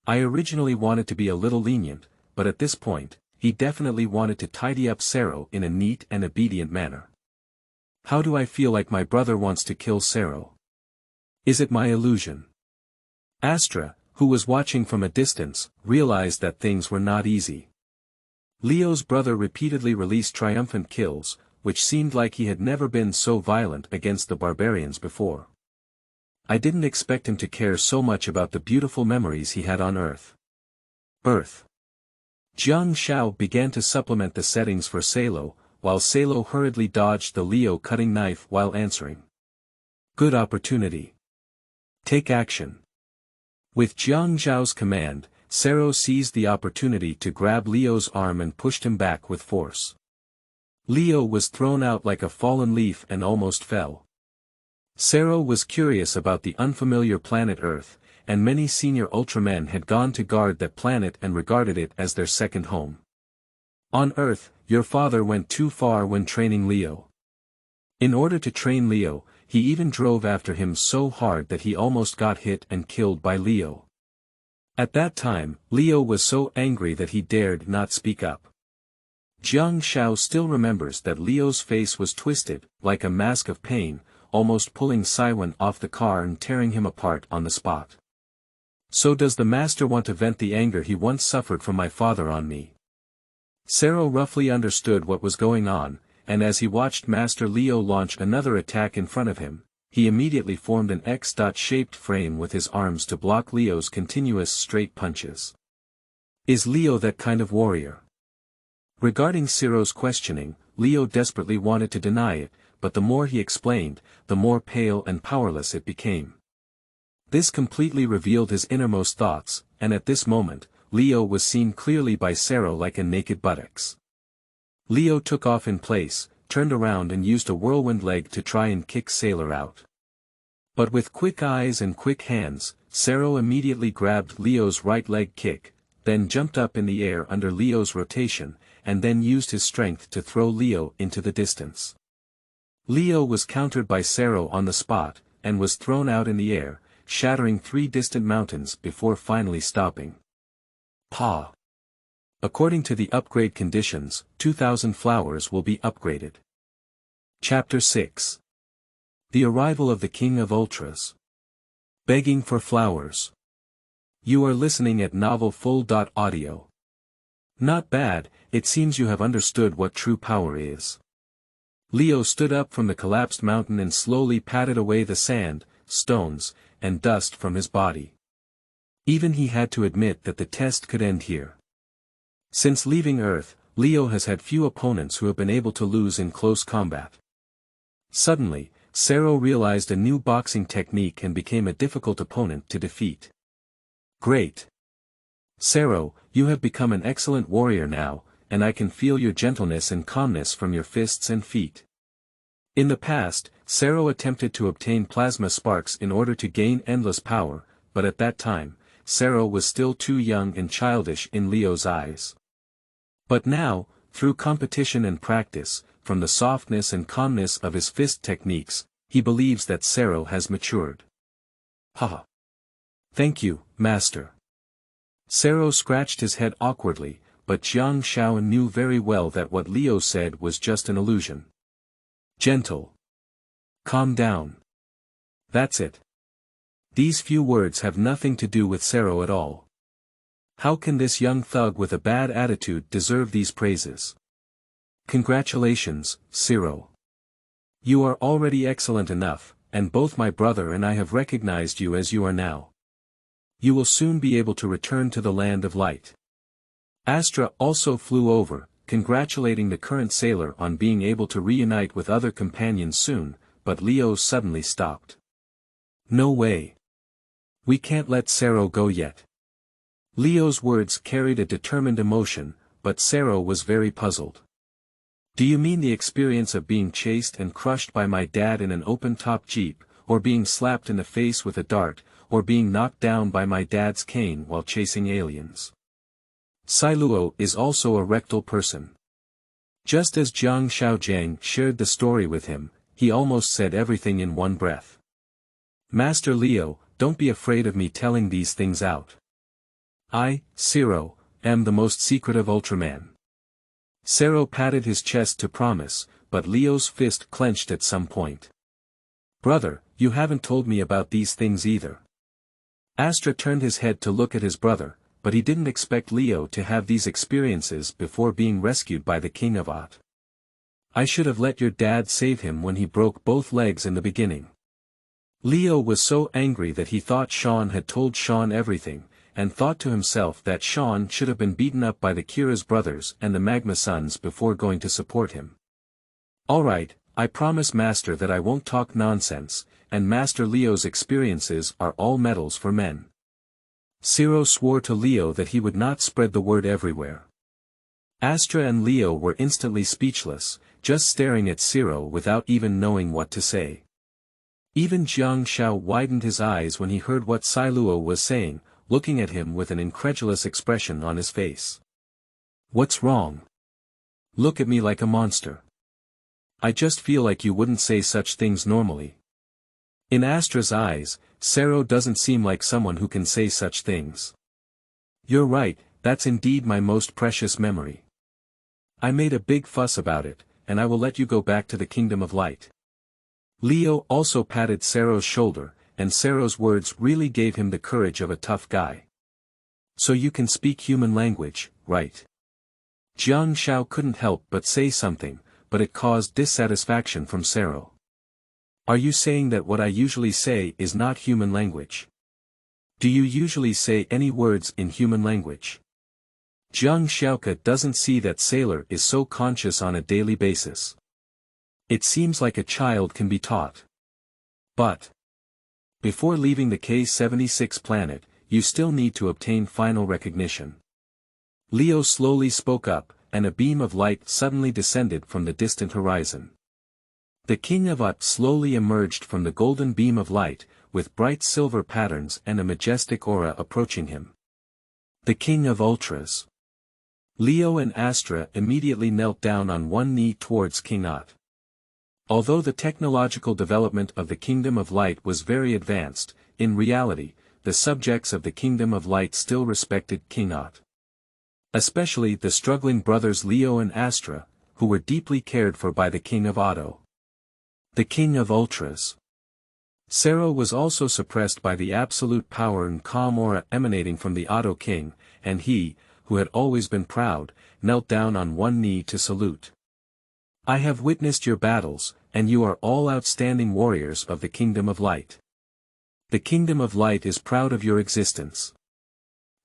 I originally wanted to be a little lenient, but at this point, he definitely wanted to tidy up Cerro in a neat and obedient manner. How do I feel like my brother wants to kill Cerro? Is it my illusion? Astra, who was watching from a distance, realized that things were not easy. Leo's brother repeatedly released triumphant kills, which seemed like he had never been so violent against the barbarians before. I didn't expect him to care so much about the beautiful memories he had on Earth. Jiang Xiao began to supplement the settings for Salo, while Salo hurriedly dodged the Leo cutting knife while answering. Good opportunity. Take action. With Jiang Xiao's command, Cerro seized the opportunity to grab Leo's arm and pushed him back with force. Leo was thrown out like a fallen leaf and almost fell. Cerro was curious about the unfamiliar planet Earth, and many senior Ultramen had gone to guard that planet and regarded it as their second home. On Earth, your father went too far when training Leo. In order to train Leo, he even drove after him so hard that he almost got hit and killed by Leo. At that time, Leo was so angry that he dared not speak up. Jiang Xiao still remembers that Leo's face was twisted, like a mask of pain, almost pulling Saiwan off the car and tearing him apart on the spot. So does the master want to vent the anger he once suffered from my father on me? Cerro roughly understood what was going on, and as he watched Master Leo launch another attack in front of him, he immediately formed an X-shaped frame with his arms to block Leo's continuous straight punches. Is Leo that kind of warrior? Regarding Cerro's questioning, Leo desperately wanted to deny it, but the more he explained, the more pale and powerless it became. This completely revealed his innermost thoughts, and at this moment, Leo was seen clearly by Cerro like a naked buttocks. Leo took off in place, turned around and used a whirlwind leg to try and kick Sailor out. But with quick eyes and quick hands, Cerro immediately grabbed Leo's right leg kick, then jumped up in the air under Leo's rotation, and then used his strength to throw Leo into the distance. Leo was countered by Cerro on the spot, and was thrown out in the air, shattering 3 distant mountains before finally stopping. Pa. According to the upgrade conditions, 2,000 flowers will be upgraded. Chapter 6. The arrival of the King of Ultras. Begging for flowers. You are listening at novelfull.audio. Not bad, it seems you have understood what true power is. Leo stood up from the collapsed mountain and slowly patted away the sand, stones, and dust from his body. Even he had to admit that the test could end here. Since leaving Earth, Leo has had few opponents who have been able to lose in close combat. Suddenly, Cerro realized a new boxing technique and became a difficult opponent to defeat. Great! Cerro, you have become an excellent warrior now, and I can feel your gentleness and calmness from your fists and feet. In the past, Cerro attempted to obtain plasma sparks in order to gain endless power, but at that time, Cerro was still too young and childish in Leo's eyes. But now, through competition and practice, from the softness and calmness of his fist techniques, he believes that Cerro has matured. Haha. Thank you, Master. Cerro scratched his head awkwardly, but Jiang Xiao knew very well that what Leo said was just an illusion. Gentle. Calm down. That's it. These few words have nothing to do with Cerro at all. How can this young thug with a bad attitude deserve these praises? Congratulations, Cerro. You are already excellent enough, and both my brother and I have recognized you as you are now. You will soon be able to return to the land of light. Astra also flew over, congratulating the current sailor on being able to reunite with other companions soon, but Leo suddenly stopped. No way. We can't let Cerro go yet. Leo's words carried a determined emotion, but Cerro was very puzzled. Do you mean the experience of being chased and crushed by my dad in an open-top jeep, or being slapped in the face with a dart, or being knocked down by my dad's cane while chasing aliens? Feilu is also a rectal person. Just as Jiang Xiao shared the story with him, he almost said everything in one breath. Master Leo, don't be afraid of me telling these things out. I, Cerro, am the most secretive Ultraman. Cerro patted his chest to promise, but Leo's fist clenched at some point. Brother, you haven't told me about these things either. Astra turned his head to look at his brother, but he didn't expect Leo to have these experiences before being rescued by the King of Ott. I should have let your dad save him when he broke both legs in the beginning. Leo was so angry that he thought Sean had told Sean everything, and thought to himself that Sean should have been beaten up by the Kira's brothers and the Magma Sons before going to support him. Alright, I promise Master that I won't talk nonsense, and Master Leo's experiences are all medals for men. Cerro swore to Leo that he would not spread the word everywhere. Astra and Leo were instantly speechless, just staring at Cerro without even knowing what to say. Even Jiang Xiao widened his eyes when he heard what Feilu was saying, looking at him with an incredulous expression on his face. What's wrong? Look at me like a monster. I just feel like you wouldn't say such things normally. In Astra's eyes, Cerro doesn't seem like someone who can say such things. You're right, that's indeed my most precious memory. I made a big fuss about it, and I will let you go back to the Kingdom of Light. Leo also patted Cerro's shoulder, and Cerro's words really gave him the courage of a tough guy. So you can speak human language, right? Jiang Xiao couldn't help but say something, but it caused dissatisfaction from Cerro. Are you saying that what I usually say is not human language? Do you usually say any words in human language? Jiang Xiaoka doesn't see that Sailor is so conscious on a daily basis. It seems like a child can be taught. But before leaving the K-76 planet, you still need to obtain final recognition. Leo slowly spoke up, and a beam of light suddenly descended from the distant horizon. The King of Ott slowly emerged from the golden beam of light, with bright silver patterns and a majestic aura approaching him. The King of Ultras. Leo and Astra immediately knelt down on one knee towards King Ott. Although the technological development of the Kingdom of Light was very advanced, in reality, the subjects of the Kingdom of Light still respected King Ott. Especially the struggling brothers Leo and Astra, who were deeply cared for by the King of Otto. The King of Ultras. Cerro was also suppressed by the absolute power and calm aura emanating from the Otto King, and he, who had always been proud, knelt down on one knee to salute. I have witnessed your battles, and you are all outstanding warriors of the Kingdom of Light. The Kingdom of Light is proud of your existence.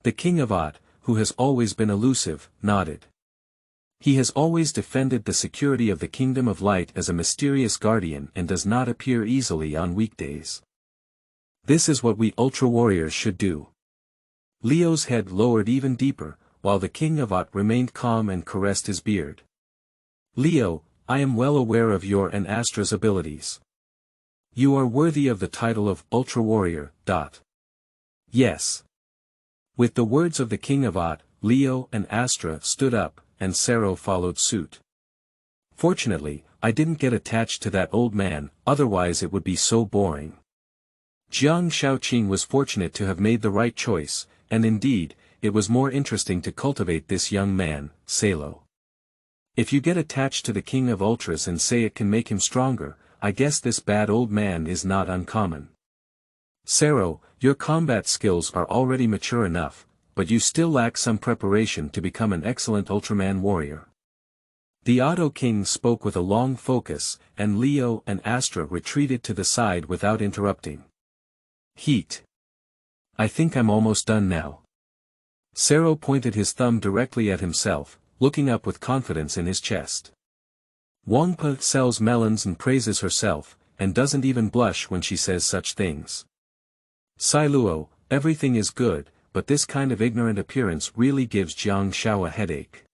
The King of Ott, who has always been elusive, nodded. He has always defended the security of the Kingdom of Light as a mysterious guardian and does not appear easily on weekdays. This is what we Ultra Warriors should do. Leo's head lowered even deeper, while the King of Ott remained calm and caressed his beard. Leo, I am well aware of your and Astra's abilities. You are worthy of the title of Ultra Warrior. Yes. With the words of the King of Ott, Leo and Astra stood up, and Cerro followed suit. Fortunately, I didn't get attached to that old man, otherwise it would be so boring. Jiang Xiao was fortunate to have made the right choice, and indeed, it was more interesting to cultivate this young man, Feilu. If you get attached to the King of Ultras and say it can make him stronger, I guess this bad old man is not uncommon. Cerro, your combat skills are already mature enough, but you still lack some preparation to become an excellent Ultraman warrior. The Otto King spoke with a long focus, and Leo and Astra retreated to the side without interrupting. Heat. I think I'm almost done now. Cerro pointed his thumb directly at himself, looking up with confidence in his chest. Wangpa sells melons and praises herself, and doesn't even blush when she says such things. Feilu, everything is good, but this kind of ignorant appearance really gives Jiang Xiao a headache.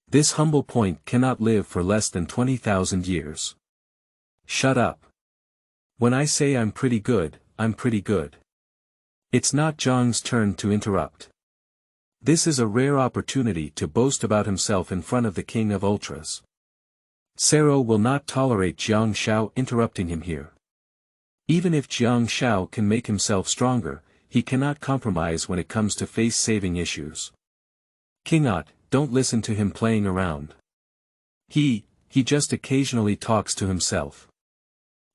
This humble point cannot live for less than 20,000 years. Shut up. When I say I'm pretty good, I'm pretty good. It's not Jiang's turn to interrupt. This is a rare opportunity to boast about himself in front of the King of Ultras. Cerro will not tolerate Jiang Xiao interrupting him here. Even if Jiang Xiao can make himself stronger, he cannot compromise when it comes to face-saving issues. King Ott, don't listen to him playing around. He just occasionally talks to himself.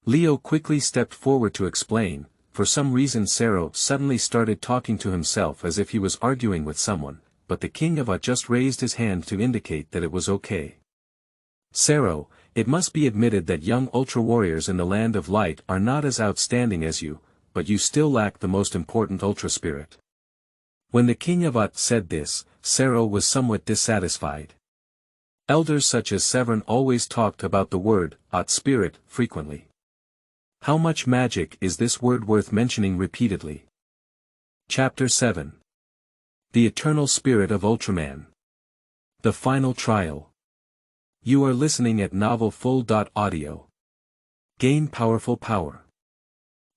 Leo quickly stepped forward to explain. For some reason Cerro suddenly started talking to himself as if he was arguing with someone, but the King of Ott just raised his hand to indicate that it was okay. Cerro, it must be admitted that young Ultra Warriors in the Land of Light are not as outstanding as you, but you still lack the most important Ultra Spirit. When the King of Ott said this, Cerro was somewhat dissatisfied. Elders such as Severin always talked about the word, Ott Spirit, frequently. How much magic is this word worth mentioning repeatedly? Chapter 7. The Eternal Spirit of Ultraman. The Final Trial. You are listening at novelfull.audio. Gain powerful power.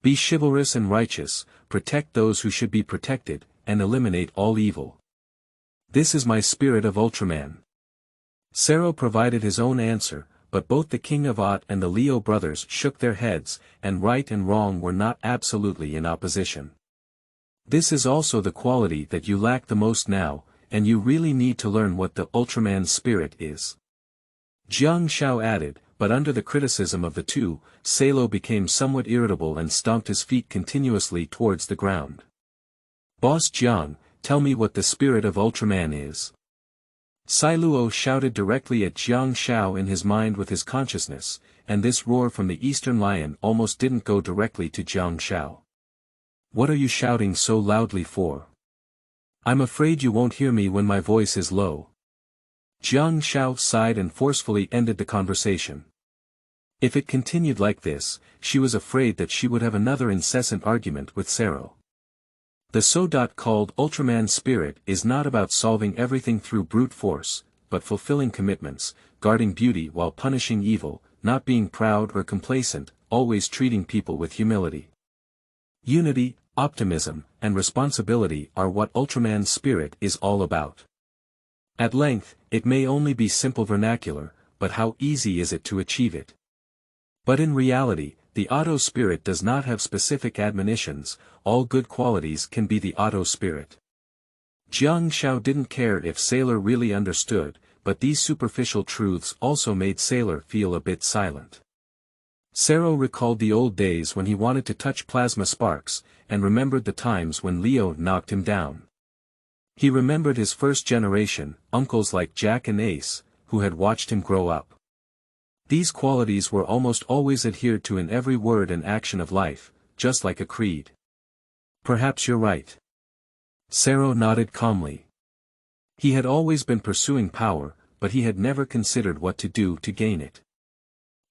Be chivalrous and righteous, protect those who should be protected, and eliminate all evil. This is my spirit of Ultraman. Cerro provided his own answer, but both the King of Ott and the Leo brothers shook their heads, and right and wrong were not absolutely in opposition. This is also the quality that you lack the most now, and you really need to learn what the Ultraman spirit is. Jiang Xiao added, but under the criticism of the two, Feilu became somewhat irritable and stomped his feet continuously towards the ground. Boss Jiang, tell me what the spirit of Ultraman is. Feilu shouted directly at Jiang Xiao in his mind with his consciousness, and this roar from the Eastern Lion almost didn't go directly to Jiang Xiao. What are you shouting so loudly for? I'm afraid you won't hear me when my voice is low. Jiang Xiao sighed and forcefully ended the conversation. If it continued like this, she was afraid that she would have another incessant argument with Cerro. The so-called Ultraman spirit is not about solving everything through brute force, but fulfilling commitments, guarding beauty while punishing evil, not being proud or complacent, always treating people with humility. Unity, optimism, and responsibility are what Ultraman spirit is all about. At length, it may only be simple vernacular, but how easy is it to achieve it? But in reality, the Otto spirit does not have specific admonitions. All good qualities can be the Otto spirit. Jiang Xiao didn't care if Sailor really understood, but these superficial truths also made Sailor feel a bit silent. Cerro recalled the old days when he wanted to touch plasma sparks, and remembered the times when Leo knocked him down. He remembered his first generation, uncles like Jack and Ace, who had watched him grow up. These qualities were almost always adhered to in every word and action of life, just like a creed. Perhaps you're right. Cerro nodded calmly. He had always been pursuing power, but he had never considered what to do to gain it.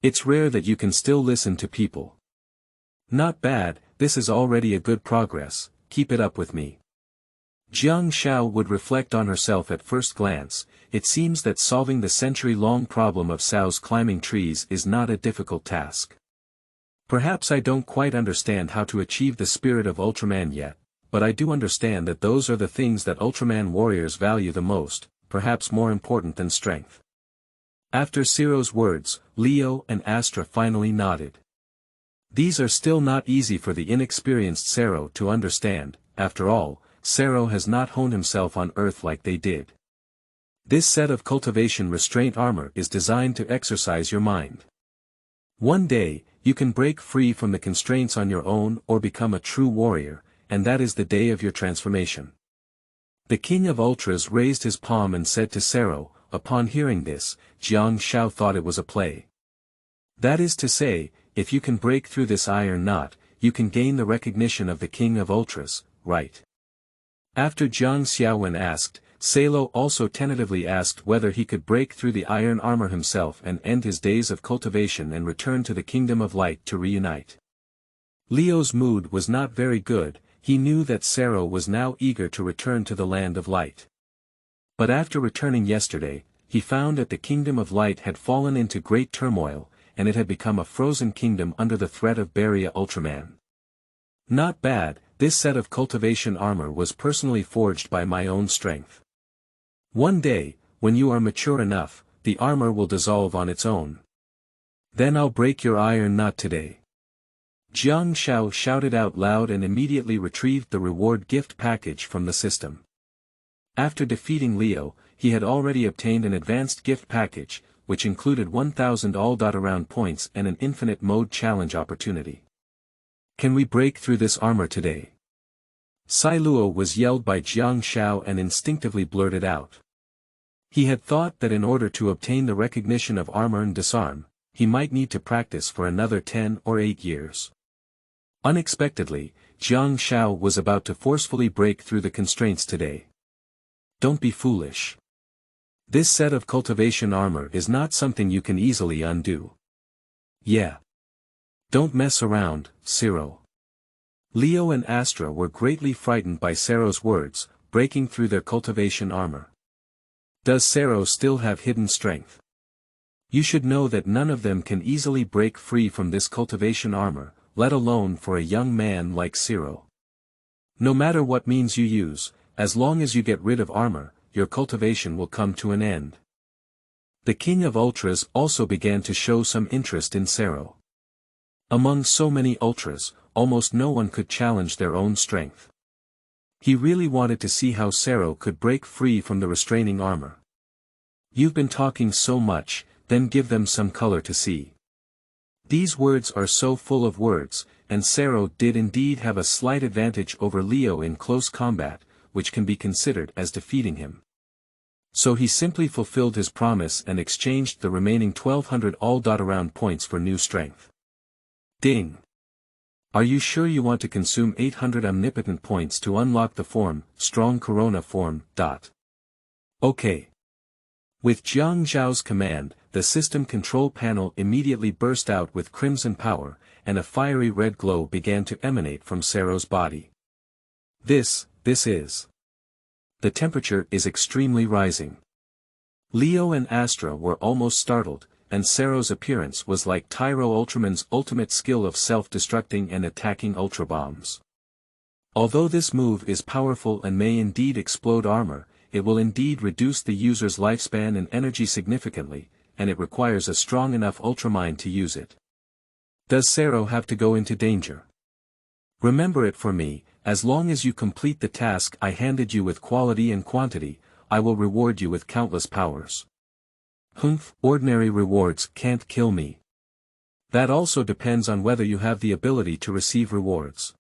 It's rare that you can still listen to people. Not bad, this is already a good progress, keep it up with me. Jiang Xiao would reflect on herself at first glance. It seems that solving the century-long problem of sows climbing trees is not a difficult task. Perhaps I don't quite understand how to achieve the spirit of Ultraman yet, but I do understand that those are the things that Ultraman warriors value the most, perhaps more important than strength. After Cerro's words, Leo and Astra finally nodded. These are still not easy for the inexperienced Cerro to understand. After all, Cerro has not honed himself on Earth like they did. This set of cultivation restraint armor is designed to exercise your mind. One day, you can break free from the constraints on your own or become a true warrior, and that is the day of your transformation. The King of Ultras raised his palm and said to Cerro. Upon hearing this, Jiang Xiao thought it was a play. That is to say, if you can break through this iron knot, you can gain the recognition of the King of Ultras, right? After Jiang Xiao asked, Salo also tentatively asked whether he could break through the iron armor himself and end his days of cultivation and return to the Kingdom of Light to reunite. Leo's mood was not very good. He knew that Cerro was now eager to return to the Land of Light. But after returning yesterday, he found that the Kingdom of Light had fallen into great turmoil, and it had become a frozen kingdom under the threat of Belia Ultraman. Not bad, this set of cultivation armor was personally forged by my own strength. One day, when you are mature enough, the armor will dissolve on its own. Then I'll break your iron knot today. Jiang Xiao shouted out loud and immediately retrieved the reward gift package from the system. After defeating Leo, he had already obtained an advanced gift package, which included 1,000 all-around points and an infinite mode challenge opportunity. Can we break through this armor today? Sailuo was yelled by Jiang Xiao and instinctively blurted out. He had thought that in order to obtain the recognition of armor and disarm, he might need to practice for another 10 or 8 years. Unexpectedly, Jiang Xiao was about to forcefully break through the constraints today. Don't be foolish. This set of cultivation armor is not something you can easily undo. Yeah. Don't mess around, Cerro. Leo and Astra were greatly frightened by Cerro's words, breaking through their cultivation armor. Does Cerro still have hidden strength? You should know that none of them can easily break free from this cultivation armor, let alone for a young man like Cerro. No matter what means you use, as long as you get rid of armor, your cultivation will come to an end. The King of Ultras also began to show some interest in Cerro. Among so many Ultras, almost no one could challenge their own strength. He really wanted to see how Cerro could break free from the restraining armor. You've been talking so much, then give them some color to see. These words are so full of words, and Cerro did indeed have a slight advantage over Leo in close combat, which can be considered as defeating him. So he simply fulfilled his promise and exchanged the remaining 1,200 all-around points for new strength. Ding! Are you sure you want to consume 800 omnipotent points to unlock the form, strong corona form, ? Okay. With Jiang Xiao's command, the system control panel immediately burst out with crimson power, and a fiery red glow began to emanate from Cerro's body. This is. The temperature is extremely rising. Leo and Astra were almost startled, and Cerro's appearance was like Tyro Ultraman's ultimate skill of self-destructing and attacking ultra bombs. Although this move is powerful and may indeed explode armor, it will indeed reduce the user's lifespan and energy significantly, and it requires a strong enough Ultramind to use it. Does Cerro have to go into danger? Remember it for me, as long as you complete the task I handed you with quality and quantity, I will reward you with countless powers. Humph, ordinary rewards can't kill me. That also depends on whether you have the ability to receive rewards.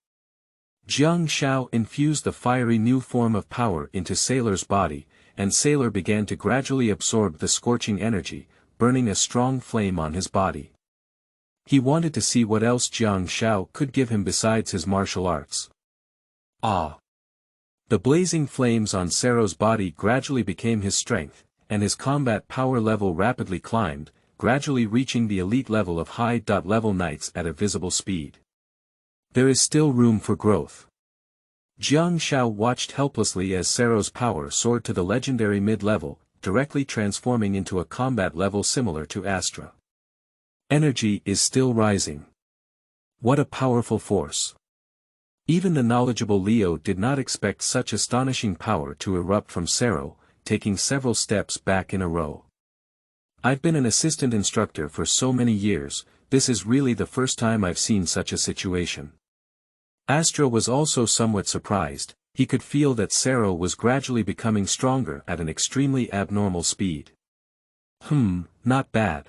Jiang Xiao infused the fiery new form of power into Sailor's body, and Sailor began to gradually absorb the scorching energy, burning a strong flame on his body. He wanted to see what else Jiang Xiao could give him besides his martial arts. Ah! The blazing flames on Cerro's body gradually became his strength, and his combat power level rapidly climbed, gradually reaching the elite level of high-level knights at a visible speed. There is still room for growth. Jiang Xiao watched helplessly as Cerro's power soared to the legendary mid-level, directly transforming into a combat level similar to Astra. Energy is still rising. What a powerful force. Even the knowledgeable Leo did not expect such astonishing power to erupt from Cerro, taking several steps back in a row. I've been an assistant instructor for so many years, this is really the first time I've seen such a situation. Astra was also somewhat surprised, he could feel that Cerro was gradually becoming stronger at an extremely abnormal speed. Not bad.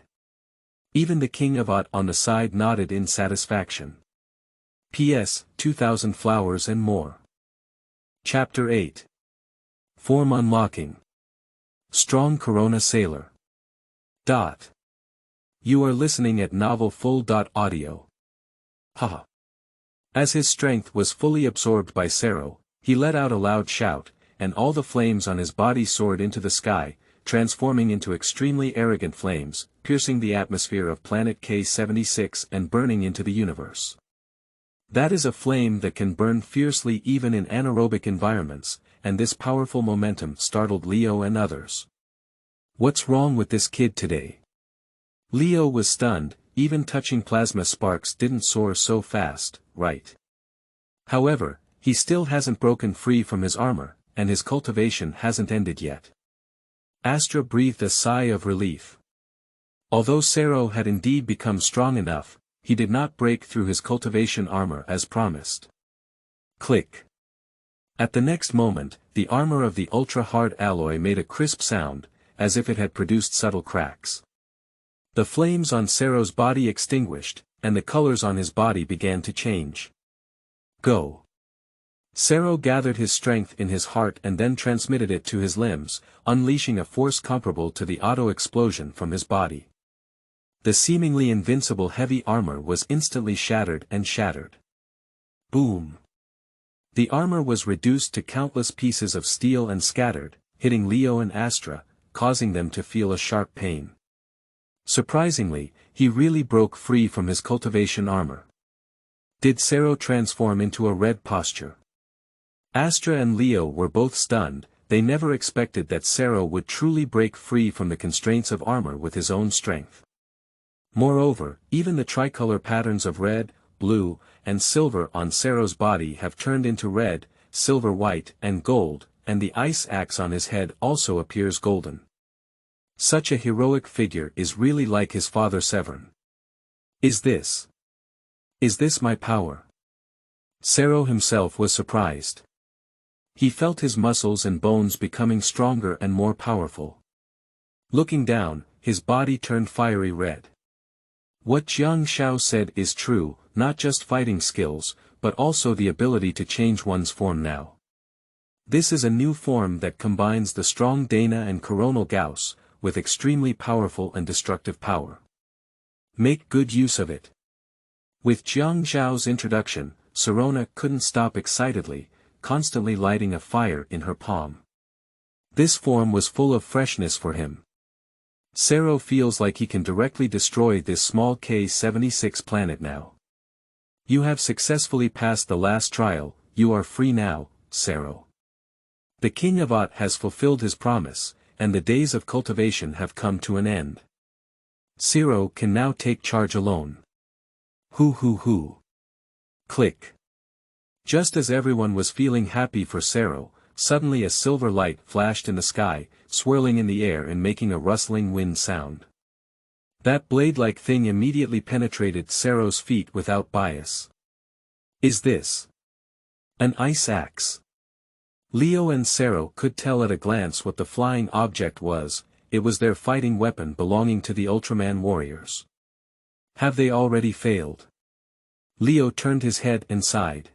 Even the King of Ott on the side nodded in satisfaction. P.S. 2000 flowers and more. Chapter 8. Form Unlocking. Strong Corona Sailor. You are listening at novelfull.audio. Haha. As his strength was fully absorbed by Cerro, he let out a loud shout, and all the flames on his body soared into the sky, transforming into extremely arrogant flames, piercing the atmosphere of planet K-76 and burning into the universe. That is a flame that can burn fiercely even in anaerobic environments, and this powerful momentum startled Leo and others. What's wrong with this kid today? Leo was stunned, even touching plasma sparks didn't soar so fast, right? However, he still hasn't broken free from his armor, and his cultivation hasn't ended yet. Astra breathed a sigh of relief. Although Cerro had indeed become strong enough, he did not break through his cultivation armor as promised. Click. At the next moment, the armor of the ultra-hard alloy made a crisp sound, as if it had produced subtle cracks. The flames on Cerro's body extinguished, and the colors on his body began to change. Go. Cerro gathered his strength in his heart and then transmitted it to his limbs, unleashing a force comparable to the Otto explosion from his body. The seemingly invincible heavy armor was instantly shattered and shattered. Boom! The armor was reduced to countless pieces of steel and scattered, hitting Leo and Astra, causing them to feel a sharp pain. Surprisingly, he really broke free from his cultivation armor. Did Cerro transform into a red posture? Astra and Leo were both stunned, they never expected that Cerro would truly break free from the constraints of armor with his own strength. Moreover, even the tricolor patterns of red, blue, and silver on Cerro's body have turned into red, silver white and gold, and the ice axe on his head also appears golden. Such a heroic figure is really like his father Severn. Is this my power? Cerro himself was surprised. He felt his muscles and bones becoming stronger and more powerful. Looking down, his body turned fiery red. What Jiang Xiao said is true, not just fighting skills, but also the ability to change one's form now. This is a new form that combines the strong Dana and coronal Gauss, with extremely powerful and destructive power. Make good use of it. With Jiang Xiao's introduction, Serona couldn't stop excitedly, constantly lighting a fire in her palm. This form was full of freshness for him. Cerro feels like he can directly destroy this small K-76 planet now. You have successfully passed the last trial, you are free now, Cerro. The King of Ott has fulfilled his promise, and the days of cultivation have come to an end. Cerro can now take charge alone. Hoo. Click. Just as everyone was feeling happy for Cerro, suddenly a silver light flashed in the sky, swirling in the air and making a rustling wind sound. That blade-like thing immediately penetrated Cerro's feet without bias. Is this an ice axe? Leo and Cerro could tell at a glance what the flying object was. It was their fighting weapon belonging to the Ultraman warriors. Have they already failed? Leo turned his head and sighed.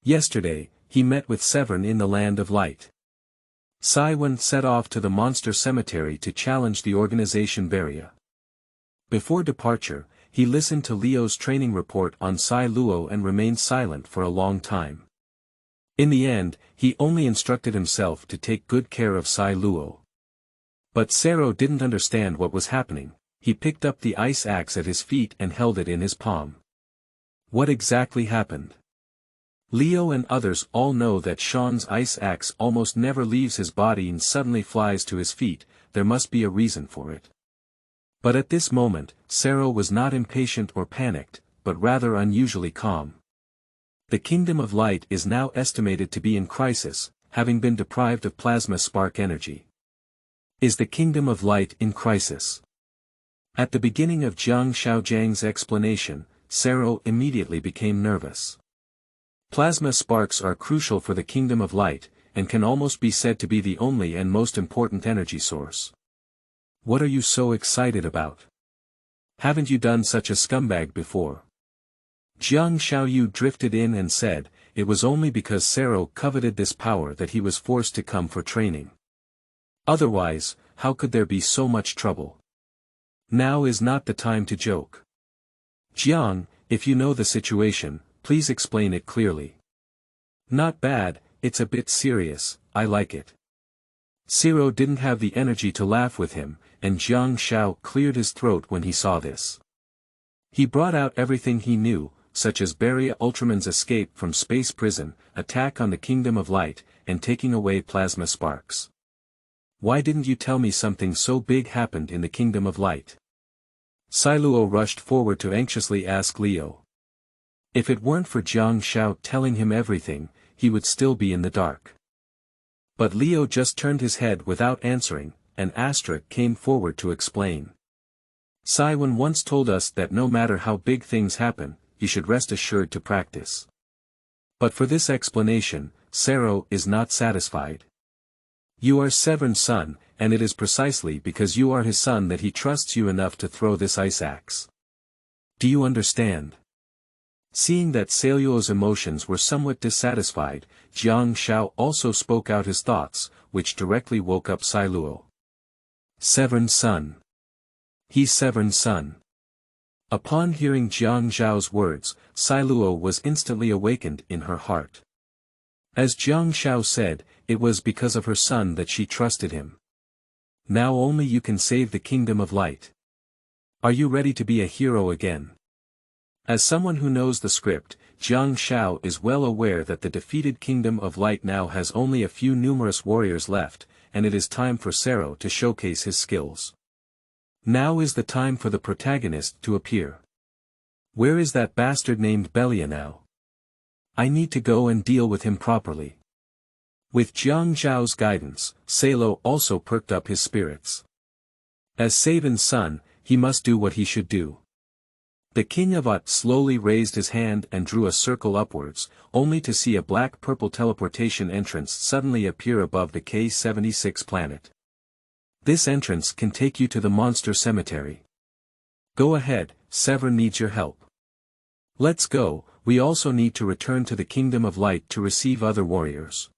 Yesterday, he met with Severn in the Land of Light. Saiwan set off to the monster cemetery to challenge the organization Belia. Before departure, he listened to Leo's training report on Sai Luo and remained silent for a long time. In the end, he only instructed himself to take good care of Sai Luo. But Cerro didn't understand what was happening. He picked up the ice axe at his feet and held it in his palm. What exactly happened? Leo and others all know that Sean's ice axe almost never leaves his body and suddenly flies to his feet. There must be a reason for it. But at this moment, Cerro was not impatient or panicked, but rather unusually calm. The Kingdom of Light is now estimated to be in crisis, having been deprived of plasma spark energy. Is the Kingdom of Light in crisis? At the beginning of Jiang Xiao's explanation, Cerro immediately became nervous. Plasma sparks are crucial for the Kingdom of Light, and can almost be said to be the only and most important energy source. What are you so excited about? Haven't you done such a scumbag before? Jiang Xiao drifted in and said, it was only because Cerro coveted this power that he was forced to come for training. Otherwise, how could there be so much trouble? Now is not the time to joke. Jiang, if you know the situation, please explain it clearly. Not bad, it's a bit serious, I like it. Cerro didn't have the energy to laugh with him, and Jiang Xiao cleared his throat when he saw this. He brought out everything he knew, such as Belia Ultraman's escape from space prison, attack on the Kingdom of Light, and taking away plasma sparks. Why didn't you tell me something so big happened in the Kingdom of Light? Sai Luo rushed forward to anxiously ask Leo. If it weren't for Jiang Xiao telling him everything, he would still be in the dark. But Leo just turned his head without answering, and Astra came forward to explain. Saiwan once told us that no matter how big things happen, you should rest assured to practice. But for this explanation, Cerro is not satisfied. You are Severn's son, and it is precisely because you are his son that he trusts you enough to throw this ice axe. Do you understand? Seeing that Sailuo's emotions were somewhat dissatisfied, Jiang Xiao also spoke out his thoughts, which directly woke up Sai Luo. Severn's son. He's Severn's son. Upon hearing Jiang Xiao's words, Sai Luo was instantly awakened in her heart. As Jiang Xiao said, it was because of her son that she trusted him. Now only you can save the Kingdom of Light. Are you ready to be a hero again? As someone who knows the script, Jiang Xiao is well aware that the defeated Kingdom of Light now has only a few numerous warriors left, and it is time for Cerro to showcase his skills. Now is the time for the protagonist to appear. Where is that bastard named Belia now? I need to go and deal with him properly. With Jiang Xiao's guidance, Salo also perked up his spirits. As Savan's son, he must do what he should do. The King of Ott slowly raised his hand and drew a circle upwards, only to see a black-purple teleportation entrance suddenly appear above the K-76 planet. This entrance can take you to the monster cemetery. Go ahead, Severn needs your help. Let's go, we also need to return to the Kingdom of Light to receive other warriors.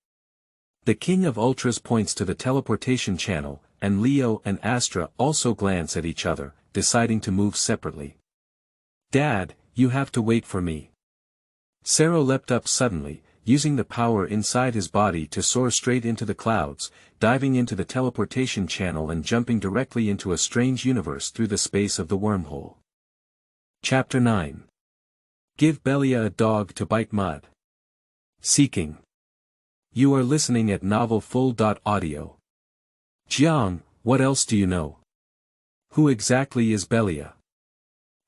The King of Ultras points to the teleportation channel, and Leo and Astra also glance at each other, deciding to move separately. Dad, you have to wait for me. Cerro leapt up suddenly, using the power inside his body to soar straight into the clouds, diving into the teleportation channel and jumping directly into a strange universe through the space of the wormhole. Chapter 9. Give Belia a dog to bite mud. Seeking. You are listening at novelfull.audio. Jiang, what else do you know? Who exactly is Belia?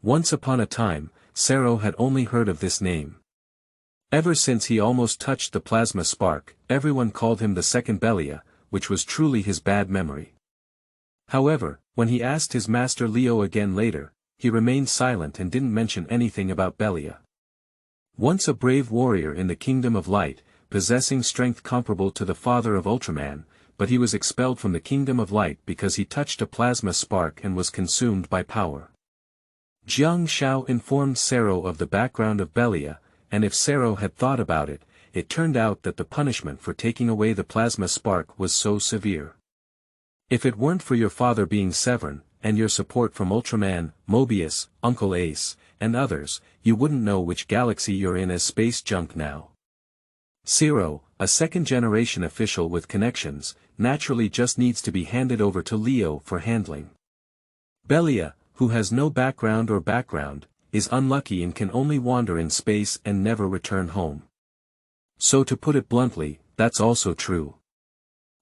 Once upon a time, Cerro had only heard of this name. Ever since he almost touched the plasma spark, everyone called him the second Belia, which was truly his bad memory. However, when he asked his master Leo again later, he remained silent and didn't mention anything about Belia. Once a brave warrior in the Kingdom of Light, possessing strength comparable to the father of Ultraman, but he was expelled from the Kingdom of Light because he touched a plasma spark and was consumed by power. Jiang Xiao informed Cerro of the background of Belia, and if Cerro had thought about it, it turned out that the punishment for taking away the plasma spark was so severe. If it weren't for your father being Severin, and your support from Ultraman, Mobius, Uncle Ace, and others, you wouldn't know which galaxy you're in as space junk now. Cerro, a second-generation official with connections, naturally just needs to be handed over to Leo for handling. Belia, who has no background, is unlucky and can only wander in space and never return home. So to put it bluntly, that's also true.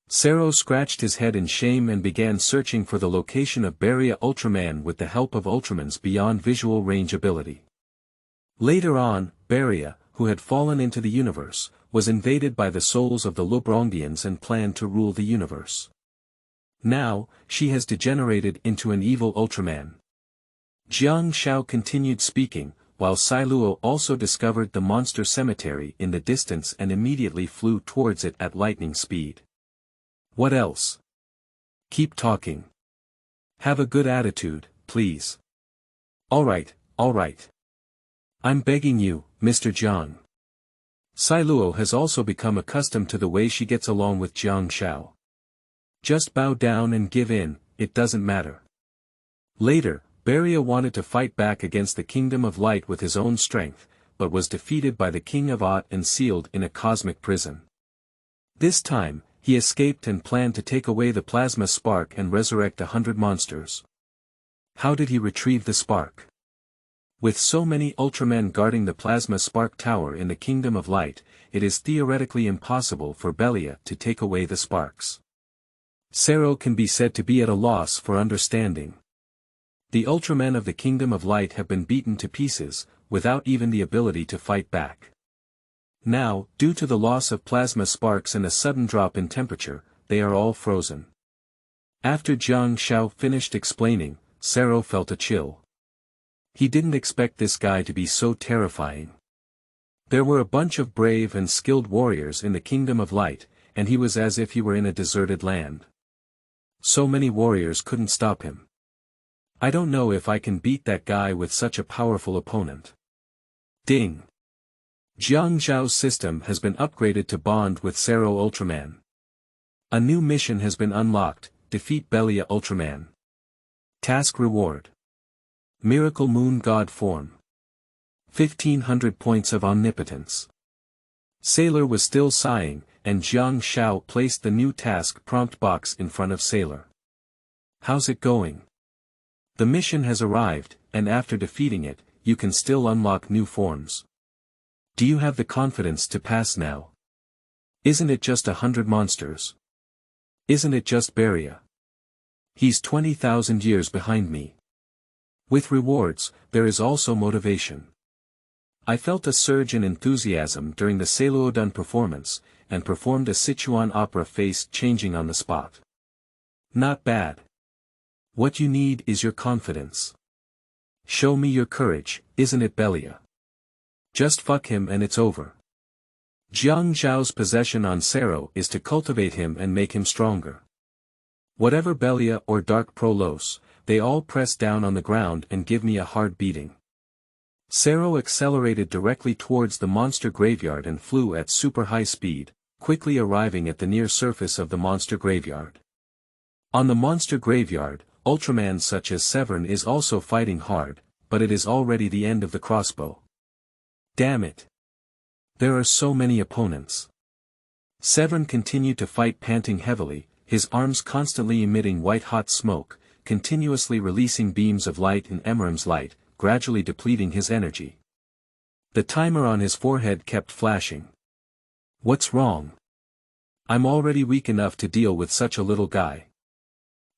Cerro scratched his head in shame and began searching for the location of Belia Ultraman with the help of Ultraman's beyond visual range ability. Later on, Belia, who had fallen into the universe, was invaded by the souls of the Lobrongians and planned to rule the universe. Now, she has degenerated into an evil Ultraman. Jiang Xiao continued speaking, while Feilu also discovered the monster cemetery in the distance and immediately flew towards it at lightning speed. What else? Keep talking. Have a good attitude, please. Alright. I'm begging you, Mr. Jiang. Feilu has also become accustomed to the way she gets along with Jiang Xiao. Just bow down and give in, it doesn't matter. Later, Belia wanted to fight back against the Kingdom of Light with his own strength, but was defeated by the King of Ott and sealed in a cosmic prison. This time, he escaped and planned to take away the plasma spark and resurrect 100 monsters. How did he retrieve the spark? With so many Ultramen guarding the plasma spark tower in the Kingdom of Light, it is theoretically impossible for Belia to take away the sparks. Cerro can be said to be at a loss for understanding. The Ultramen of the Kingdom of Light have been beaten to pieces, without even the ability to fight back. Now, due to the loss of plasma sparks and a sudden drop in temperature, they are all frozen. After Jiang Xiao finished explaining, Cerro felt a chill. He didn't expect this guy to be so terrifying. There were a bunch of brave and skilled warriors in the Kingdom of Light, and he was as if he were in a deserted land. So many warriors couldn't stop him. I don't know if I can beat that guy with such a powerful opponent. Ding! Jiang Xiao's system has been upgraded to bond with Cerro Ultraman. A new mission has been unlocked, defeat Belia Ultraman. Task reward. Miracle Moon God form. 1500 points of omnipotence. Sailor was still sighing, and Jiang Xiao placed the new task prompt box in front of Sailor. How's it going? The mission has arrived, and after defeating it, you can still unlock new forms. Do you have the confidence to pass now? Isn't it just 100 monsters? Isn't it just Belia? He's 20,000 years behind me. With rewards, there is also motivation. I felt a surge in enthusiasm during the Feilu performance, and performed a Sichuan opera face changing on the spot. Not bad. What you need is your confidence. Show me your courage, isn't it Belia? Just fuck him and it's over. Jiang Xiao's possession on Cerro is to cultivate him and make him stronger. Whatever Belia or Dark Prolos, they all press down on the ground and give me a hard beating. Cerro accelerated directly towards the monster graveyard and flew at super high speed, quickly arriving at the near surface of the monster graveyard. On the monster graveyard, Ultraman such as Severin is also fighting hard, but it is already the end of the crossbow. Damn it. There are so many opponents. Severin continued to fight panting heavily, his arms constantly emitting white-hot smoke, continuously releasing beams of light in Emerim's light, gradually depleting his energy. The timer on his forehead kept flashing. What's wrong? I'm already weak enough to deal with such a little guy.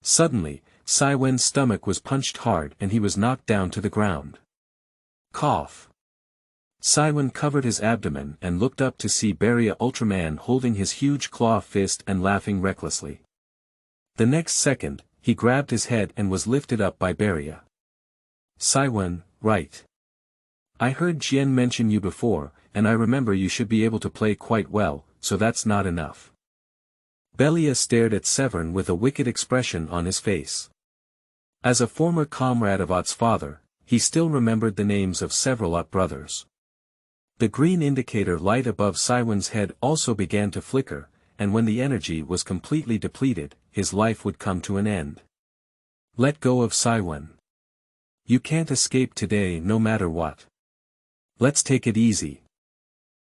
Suddenly, Saiwen's stomach was punched hard and he was knocked down to the ground. Cough. Saiwan covered his abdomen and looked up to see Belia Ultraman holding his huge claw fist and laughing recklessly. The next second, he grabbed his head and was lifted up by Belia. Saiwan, right. I heard Jian mention you before, and I remember you should be able to play quite well, so that's not enough. Belia stared at Severn with a wicked expression on his face. As a former comrade of Ott's father, he still remembered the names of several Ott brothers. The green indicator light above Saiwan's head also began to flicker, and when the energy was completely depleted, his life would come to an end. Let go of Saiwan. You can't escape today no matter what. Let's take it easy.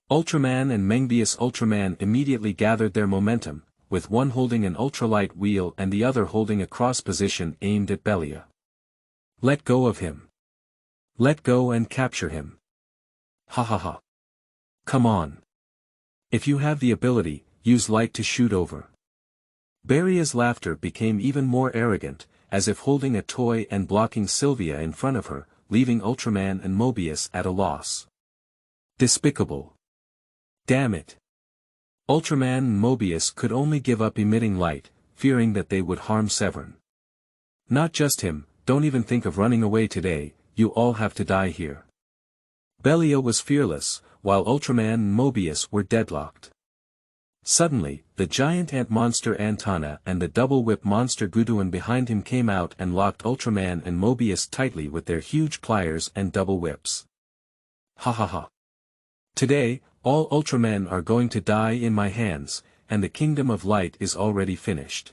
Ultraman and Mengebius Ultraman immediately gathered their momentum, with one holding an ultralight wheel and the other holding a cross position aimed at Belia. Let go of him. Let go and capture him. Ha ha ha. Come on. If you have the ability, use light to shoot over. Belia's laughter became even more arrogant, as if holding a toy and blocking Sylvia in front of her, leaving Ultraman and Mobius at a loss. Despicable. Damn it. Ultraman and Mobius could only give up emitting light, fearing that they would harm Severn. Not just him, don't even think of running away today, you all have to die here. Belia was fearless, while Ultraman and Mobius were deadlocked. Suddenly, the giant ant monster Antana and the double whip monster Guduan behind him came out and locked Ultraman and Mobius tightly with their huge pliers and double whips. Ha ha ha. Today, all Ultramen are going to die in my hands, and the Kingdom of Light is already finished.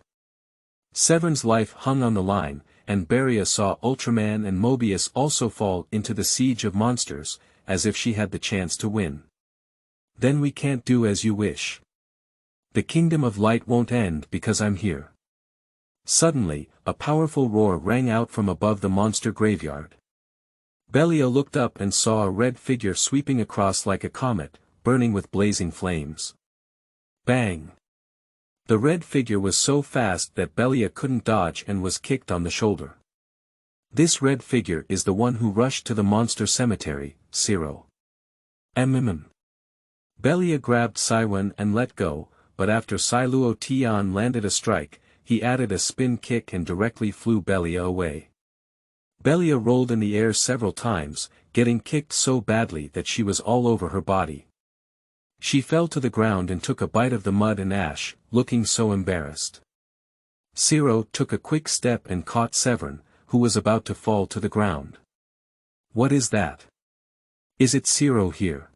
Severn's life hung on the line, and Belia saw Ultraman and Mobius also fall into the siege of monsters, as if she had the chance to win. Then we can't do as you wish. The Kingdom of Light won't end because I'm here. Suddenly, a powerful roar rang out from above the monster graveyard. Belia looked up and saw a red figure sweeping across like a comet, burning with blazing flames. Bang! The red figure was so fast that Belia couldn't dodge and was kicked on the shoulder. This red figure is the one who rushed to the monster cemetery, Cerro. Belia grabbed Saiwan and let go, but after Feilu Novel landed a strike, he added a spin kick and directly flew Belia away. Belia rolled in the air several times, getting kicked so badly that she was all over her body. She fell to the ground and took a bite of the mud and ash, looking so embarrassed. Cerro took a quick step and caught Severn, who was about to fall to the ground. What is that? Is it Cerro here?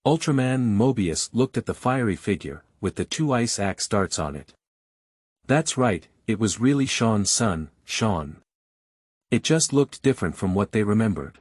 Ultraman and Mobius looked at the fiery figure, with the two ice axe darts on it. That's right, it was really Sean's son, Sean. It just looked different from what they remembered.